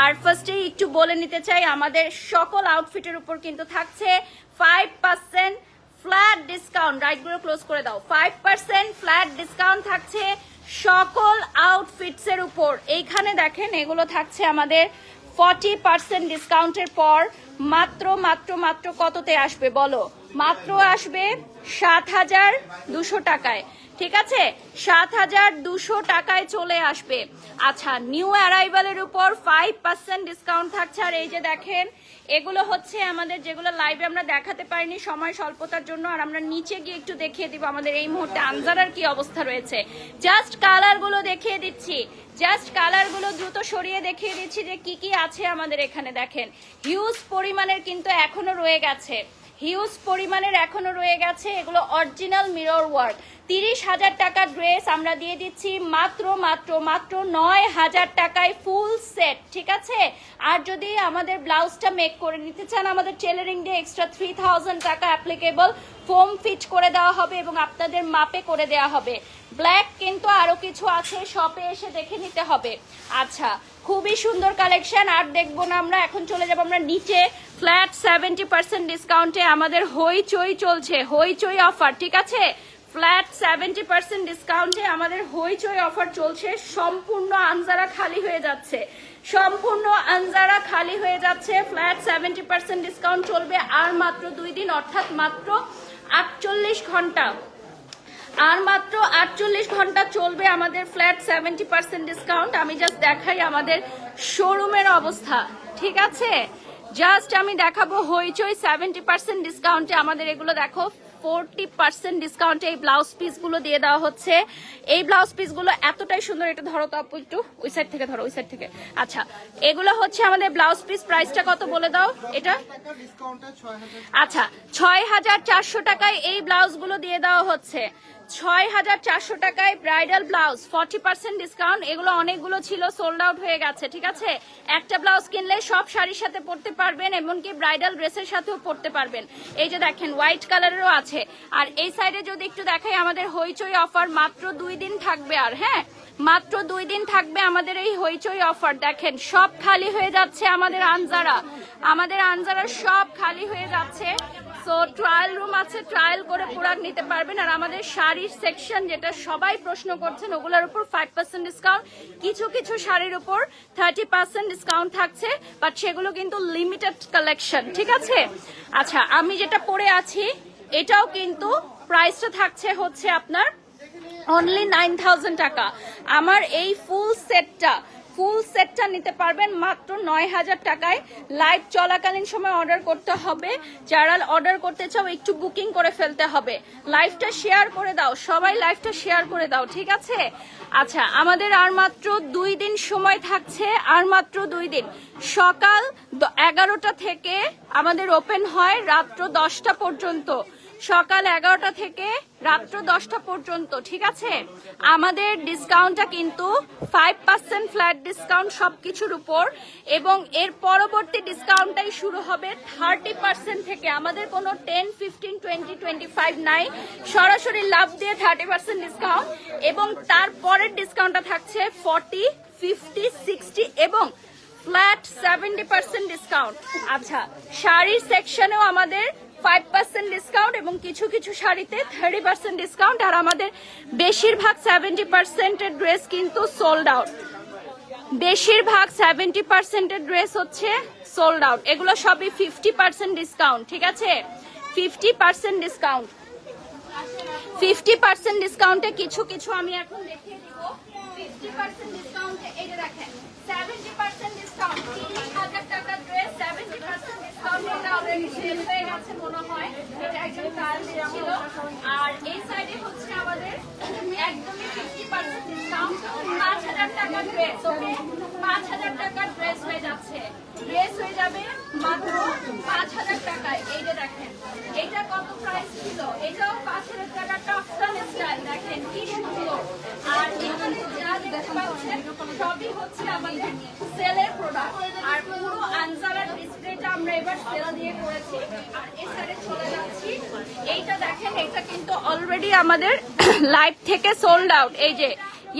আর ফার্স্টেই একটু বলে নিতে চাই, আমাদের সকল আউটফিটের উপর কিন্তু থাকছে 5% ফ্ল্যাট ডিসকাউন্ট। রাইটগুলো ক্লোজ করে দাও। 5% ফ্ল্যাট ডিসকাউন্ট থাকছে সকল আউটফিটস এর উপর। এইখানে দেখেন এগুলো থাকছে আমাদের 40% ডিসকাউন্টের পর মাত্র মাত্র মাত্র কততে আসবে বলো? মাত্র আসবে ৭,২০০ টাকায়, ঠিক আছে? ৭,২০০ টাকায় চলে আসবে। আচ্ছা, নিউ অ্যারাইভালের উপর 5% ডিসকাউন্ট থাকছে। আর এই যে দেখেন, এগুলো হচ্ছে আমাদের যেগুলো লাইভে আমরা দেখাতে পারিনি সময় স্বল্পতার জন্য, আর আমরা নিচে গিয়ে একটু দেখিয়ে দিব আমাদের এই মুহূর্তে আনজারার কি অবস্থা রয়েছে। জাস্ট কালারগুলো দেখিয়ে দিচ্ছি, জাস্ট কালারগুলো দ্রুত সরিয়ে দেখিয়ে দিচ্ছি যে কি কি আছে আমাদের এখানে। দেখেন, হিউজ পরিমাণের কিন্তু এখনো রয়ে গেছে, হিউজ পরিমাণের এখনো রয়ে গেছে। এগুলো অরিজিনাল মিরর ওয়ার্ক। 30,০০০ টাকার ড্রেস আমরা দিয়ে দিচ্ছি মাত্র মাত্র মাত্র ৯,০০০ টাকায় ফুল সেট, ঠিক আছে? আর যদি আমাদের ব্লাউজটা মেক করে নিতে চান, আমাদের টেলারিং দিয়ে এক্সট্রা 3000 টাকা অ্যাপ্লিকেবল, ফোম ফিট করে দেওয়া হবে এবং আপনাদের মাপে করে দেওয়া হবে। ব্ল্যাক কিন্তু আরো কিছু আছে, শপে এসে দেখে নিতে হবে। আচ্ছা, খুবই সুন্দর কালেকশন। আর দেখবো না আমরা, এখন চলে যাবো আমরা নিচে। ফ্ল্যাট 70% ডিসকাউন্টে আমাদের হইচই চলছে, হইচই অফার, ঠিক আছে? ফ্ল্যাট 70% ডিসকাউন্টে আমাদের হইচই অফার চলছে। সম্পূর্ণ আনজারা খালি হয়ে যাচ্ছে, সম্পূর্ণ আনজারা খালি হয়ে যাচ্ছে। ফ্ল্যাট 70% ডিসকাউন্ট চলবে আর মাত্র 2 দিন, অর্থাৎ মাত্র 48 ঘন্টা। আর মাত্র 48 ঘন্টা চলবে আমাদের ফ্ল্যাট 70% ডিসকাউন্ট। আমি জাস্ট দেখাই আমাদের শোরুমের অবস্থা, ঠিক আছে? জাস্ট আমি দেখাবো হইচই 70% ডিসকাউন্টে আমাদের এগুলো দেখো 40% ডিসকাউন্টে এই ব্লাউজ পিস গুলো দিয়ে দেওয়া হচ্ছে। এই ব্লাউজ পিস গুলো এতটাই সুন্দর, এটা ধরো তো আপু একটু, ওই সাইড থেকে ধরো, ওই সাইড থেকে। আচ্ছা, এগুলো হচ্ছে আমাদের ব্লাউজ পিস। প্রাইসটা কত বলে দাও এটা? আচ্ছা, ৬,৪০০ টাকায় এই ব্লাউজ গুলো দিয়ে দেওয়া হচ্ছে। ৬,৪০০ টাকায় ব্রাইডাল ব্লাউজ, 40% ডিসকাউন্ট। এগুলো অনেকগুলো ছিল, সোল্ড আউট হয়ে গেছে, ঠিক আছে? একটা ব্লাউজ কিনলে সব শাড়ির সাথে পরতে পারবেন, এমনকি ব্রাইডাল ড্রেসের সাথেও পরতে পারবেন। এই যে দেখেন, হোয়াইট কালারেরও আছে। আর এই সাইডে যদি একটু দেখাই, আমাদের হইচই অফার মাত্র 2 দিন থাকবে। আর হ্যাঁ, মাত্র 2 দিন থাকবে আমাদের এই হইচই অফার। দেখেন, সব খালি হয়ে যাচ্ছে আমাদের আনজারা, আমাদের আনজারা সব খালি হয়ে যাচ্ছে। সো ট্রায়াল রুম আছে, ট্রায়াল করে প্রোডাক্ট নিতে পারবেন। আর আমাদের শাড়ির সেকশন যেটা সবাই প্রশ্ন করছেন, ওগুলোর উপর 5% ডিসকাউন্ট, কিছু কিছু শাড়ির উপর 30% ডিসকাউন্ট থাকছে, বাট সেগুলো কিন্তু লিমিটেড কালেকশন, ঠিক আছে? আচ্ছা, আমি যেটা পরে আছি এটাও কিন্তু প্রাইসটা থাকছে হচ্ছে আপনার অনলি 9000 টাকা। আমার এই ফুল সেটটা নিতে পারবেন মাত্র 9000 টাকায়। লাইভ চলাকালীন সময় অর্ডার করতে হবে। যারা অর্ডার করতে চাও একটু বুকিং করে ফেলতে হবে। লাইভটা শেয়ার করে দাও, সবাই লাইভটা শেয়ার করে দাও, ঠিক আছে? আচ্ছা, আমাদের আর মাত্র 2 দিন সময় থাকছে, আর মাত্র 2 দিন। সকাল 11টা থেকে আমাদের ওপেন হয় রাত্র 10টা পর্যন্ত, সকাল 11টা থেকে রাত্র 10টা পর্যন্ত, ঠিক আছে? আমাদের ডিসকাউন্টটা কিন্তু 5% ফ্ল্যাট ডিসকাউন্ট সবকিছুর উপর, এবং এর পরবর্তী ডিসকাউন্টটাই শুরু হবে 30% থেকে। আমাদের কোনো 10, 15, 20, 25 নাই, সরাসরি লাভ দিয়ে 30% ডিসকাউন্ট, এবং তারপরের ডিসকাউন্টটা থাকছে 40, 50, 60 এবং ফ্ল্যাট 70% ডিসকাউন্ট। আচ্ছা, শাড়ির সেকশনেও আমাদের 5% ডিসকাউন্ট এবং কিছু কিছু শাড়িতে 30% ডিসকাউন্ট। আর আমাদের বেশিরভাগ 70% এর ড্রেস কিন্তু সোল্ড আউট, বেশিরভাগ 70% এর ড্রেস হচ্ছে সোল্ড আউট। এগুলো সবই 50% ডিসকাউন্ট, ঠিক আছে? 50% ডিসকাউন্ট, 50% ডিসকাউন্টে কিছু কিছু আমি এখন দেখিয়ে দিব। 50% ডিসকাউন্টে এই যে দেখেন 70% ডিসকাউন্ট, 30,000 টাকার ড্রেস 70% ডিসকাউন্ট। এটা অলরেডি শেষ হয়ে গেছে মনে হয়, এটা একদম কাল ছিল। আর এই সাইডে হচ্ছে আমাদের একদমই 50% ডিসকাউন্ট, 5000 টাকার ড্রেস। ওকে, 5000 টাকার ড্রেস হয়ে যাচ্ছে, ড্রেস হয়ে যাবে মাত্র 5000 টাকায়। এই যে দেখেন এটা কত প্রাইস ছিল, এটাও 5000 টাকা টপসন স্টাইল, দেখেন কি সুন্দর। আর এখানে যা দেখতে পাচ্ছেন সবই হচ্ছে আমাদের সেলের প্রোডাক্ট। আর পুরো আনজারার ডিসপ্লেটা আমরা এবার সেল দিয়ে করেছি। আর এই সাইডে চলে যাচ্ছি, এইটা দেখেন, এটা কিন্তু অলরেডি আমাদের লাইভ থেকে সোল্ড আউট। এই যে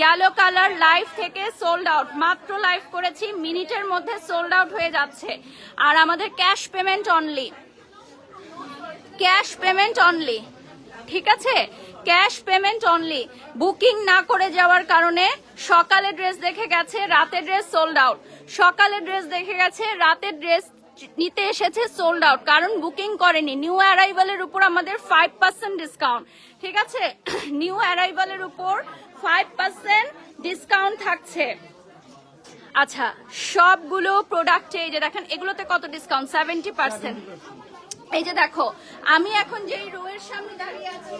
ইয়েলো কালার লাইভ থেকে সোল্ড আউট, মাত্র লাইভ করেছি, মিনিটের মধ্যে সোল্ড আউট হয়ে যাচ্ছে। আর আমাদের cash payment only, cash payment only, ঠিক আছে? Cash payment only. বুকিং না করে যাওয়ার কারণে সকালে ড্রেস দেখে গেছে, রাতে ড্রেস সোল্ড আউট, সকালে ড্রেস দেখে গেছে, রাতে ড্রেস নিতে এসেছে সোল্ড আউট, কারণ বুকিং করেনি। নিউ অ্যারাইভালের উপর আমাদের 5% ডিসকাউন্ট, ঠিক আছে? নিউ অ্যারাইভালের উপর 5% ডিসকাউন্ট থাকছে। আচ্ছা, সবগুলো প্রোডাক্টে এই যে দেখেন এগুলোতে কত ডিসকাউন্ট, 70%। এই যে দেখো, আমি এখন যেই রোয়ের সামনে দাঁড়িয়ে আছি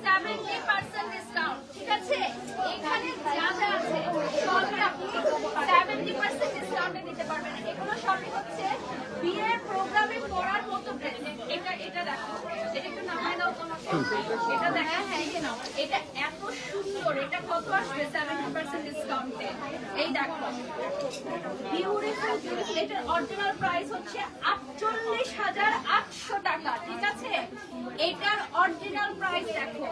70% ডিসকাউন্ট, ঠিক আছে? এখানে যা যা আছে সবই আপনি 70% ডিসকাউন্টে দিতে পারবেন। এগুলো সবই হচ্ছে বিয়ের প্রোগ্রামে পরার মতো ড্রেস। এটা দেখো, এটা একটু নামায় দাও তোমাকে, এটা দেখেন, হ্যাঁ এই যে নাও, এটা এত সুন্দর। এটা কত আসবে 70% ডিসকাউন্টে? এই দেখো, বিউটিফুল বিউটিফুল। এটার অরিজিনাল প্রাইস হচ্ছে 48,800 টাকা, ঠিক আছে? এটার অরিজিনাল প্রাইস দেখো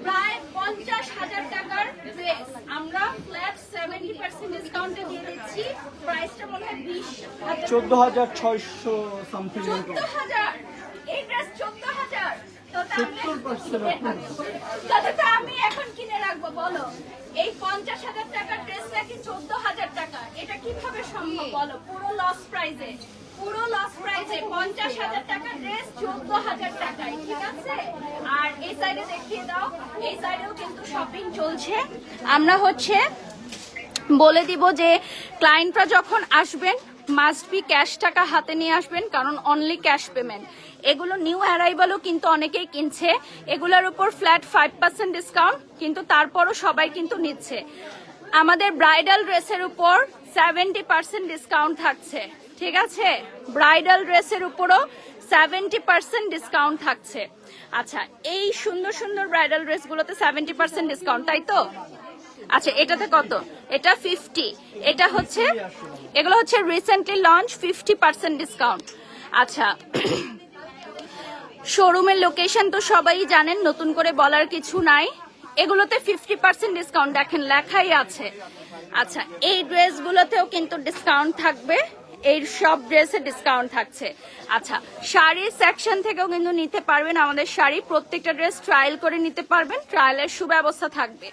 প্রায় 50,000 টাকার ড্রেস আমরা ফ্ল্যাট 70% ডিসকাউন্টে দিয়ে দিচ্ছি। প্রাইসটা মনে হয় 14,600 সামথিং। 14,000, এই ড্রেস 14,000। আমি এখন কিনে রাখবো বলো? এই 50,000 টাকার ড্রেসটা কি 14,000 টাকা? এটা কিভাবে সম্ভব বলো? পুরো লস প্রাইসে, পুরো লস প্রাইসে 50,000 টাকার ড্রেস 14,000 টাকায়, ঠিক আছে? আর এই সাইডে দেখিয়ে দাও, এই সাইডেও কিন্তু শপিং চলছে। আমরা হচ্ছে বলে দিব যে ক্লায়েন্টরা যখন আসবেন মাস্ট বি ক্যাশ টাকা হাতে নিয়ে আসবেন, কারণ অনলি ক্যাশ পেমেন্ট। এগুলো নিউ অ্যারাইভালও কিন্তু অনেকেই কিনছে, এগুলোর উপর ফ্ল্যাট 5% ডিসকাউন্ট, কিন্তু তারপরও সবাই কিন্তু নিচ্ছে। আমাদের ব্রাইডাল ড্রেসের উপর 70% ডিসকাউন্ট থাকছে, ঠিক আছে? ব্রাইডাল ড্রেসের উপরও 70% ডিসকাউন্ট থাকছে। আচ্ছা, এই সুন্দর সুন্দর ব্রাইডাল ড্রেসগুলোতে 70% ডিসকাউন্ট, তাই তো? আচ্ছা, এটাতে কত? এটা 50। এটা হচ্ছে, এগুলো হচ্ছে রিসেন্টলি লঞ্চ 50% ডিসকাউন্ট। আচ্ছা, শোরুমের লোকেশন তো সবাই জানেন, নতুন করে বলার কিছু নাই। এগুলোতে 50% ডিসকাউন্ট দেখেন লেখাই আছে। আচ্ছা, এই ড্রেসগুলোতেও কিন্তু ডিসকাউন্ট থাকবে। এই সব ড্রেসে ডিসকাউন্ট থাকছে। আচ্ছা, শাড়ি সেকশন থেকেও কিন্তু নিতে পারবেন আমাদের শাড়ি, প্রত্যেকটা ড্রেস ট্রায়াল করে নিতে পারবেন, ট্রায়ালের সুব্যবস্থা থাকবে।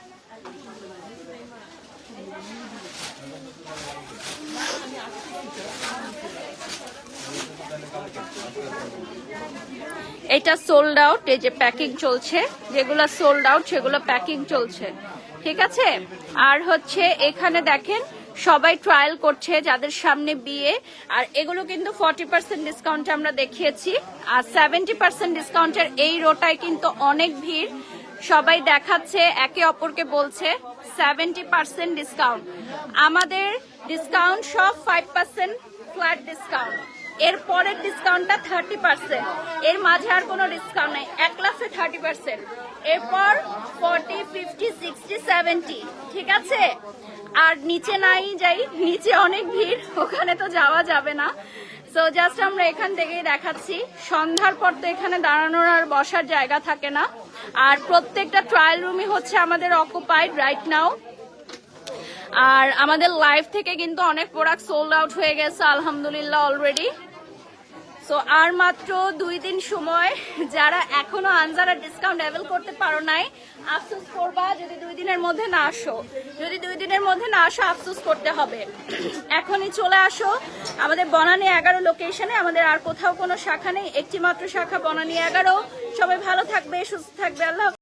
এটা সোল্ড আউট, এই যে প্যাকিং চলছে, যেগুলো সোল্ড আউট সেগুলো প্যাকিং চলছে, ঠিক আছে। আর হচ্ছে এখানে দেখেন সবাই ট্রায়াল করছে যাদের সামনে বিয়ে, আর এগুলো কিন্তু 40% ডিসকাউন্ট আমরা দেখিয়েছি, আর 70% ডিসকাউন্টের এই রোটায় কিন্তু অনেক ভিড়, সবাই দেখাচ্ছে, একে অপরকে বলছে 70% ডিসকাউন্ট। আমাদের ডিসকাউন্ট সব 5% ফ্ল্যাট ডিসকাউন্ট, এর পরের ডিসকাউন্টটা 30%, এর মাঝে আর কোনো ডিসকাউন্ট নাই, এক লাফে 30%, এরপর 40, 50, 60, 70, ঠিক আছে। আর নিচে নাই যাই, নিচে অনেক ভিড়, ওখানে তো যাওয়া যাবে না। সো জাস্ট আমরা এখান থেকেই দেখাচ্ছি, সন্ধ্যার পর তো এখানে দাঁড়ানোর আর বসার জায়গা থাকে না, আর প্রত্যেকটা ট্রায়াল রুমই হচ্ছে আমাদের অকুপাইড রাইট নাও। আর আমাদের লাইভ থেকে কিন্তু অনেক প্রোডাক্ট সোল্ড আউট হয়ে গেছে আলহামদুলিল্লাহ অলরেডি। সো আর মাত্র 2 দিন সময়, যারা এখনো আনজারা ডিসকাউন্ট অ্যাভেল করতে পারো নাই আফসোস করবা যদি 2 দিনের মধ্যে না আসো, যদি 2 দিনের মধ্যে না আসো আফসোস করতে হবে। এখনই চলে আসো আমাদের বনানী 11 লোকেশনে, আমাদের আর কোথাও কোনো শাখা নেই, একটি মাত্র শাখা বনানী 11। সবাই ভালো থাকবে, সুস্থ থাকবে, আল্লাহ।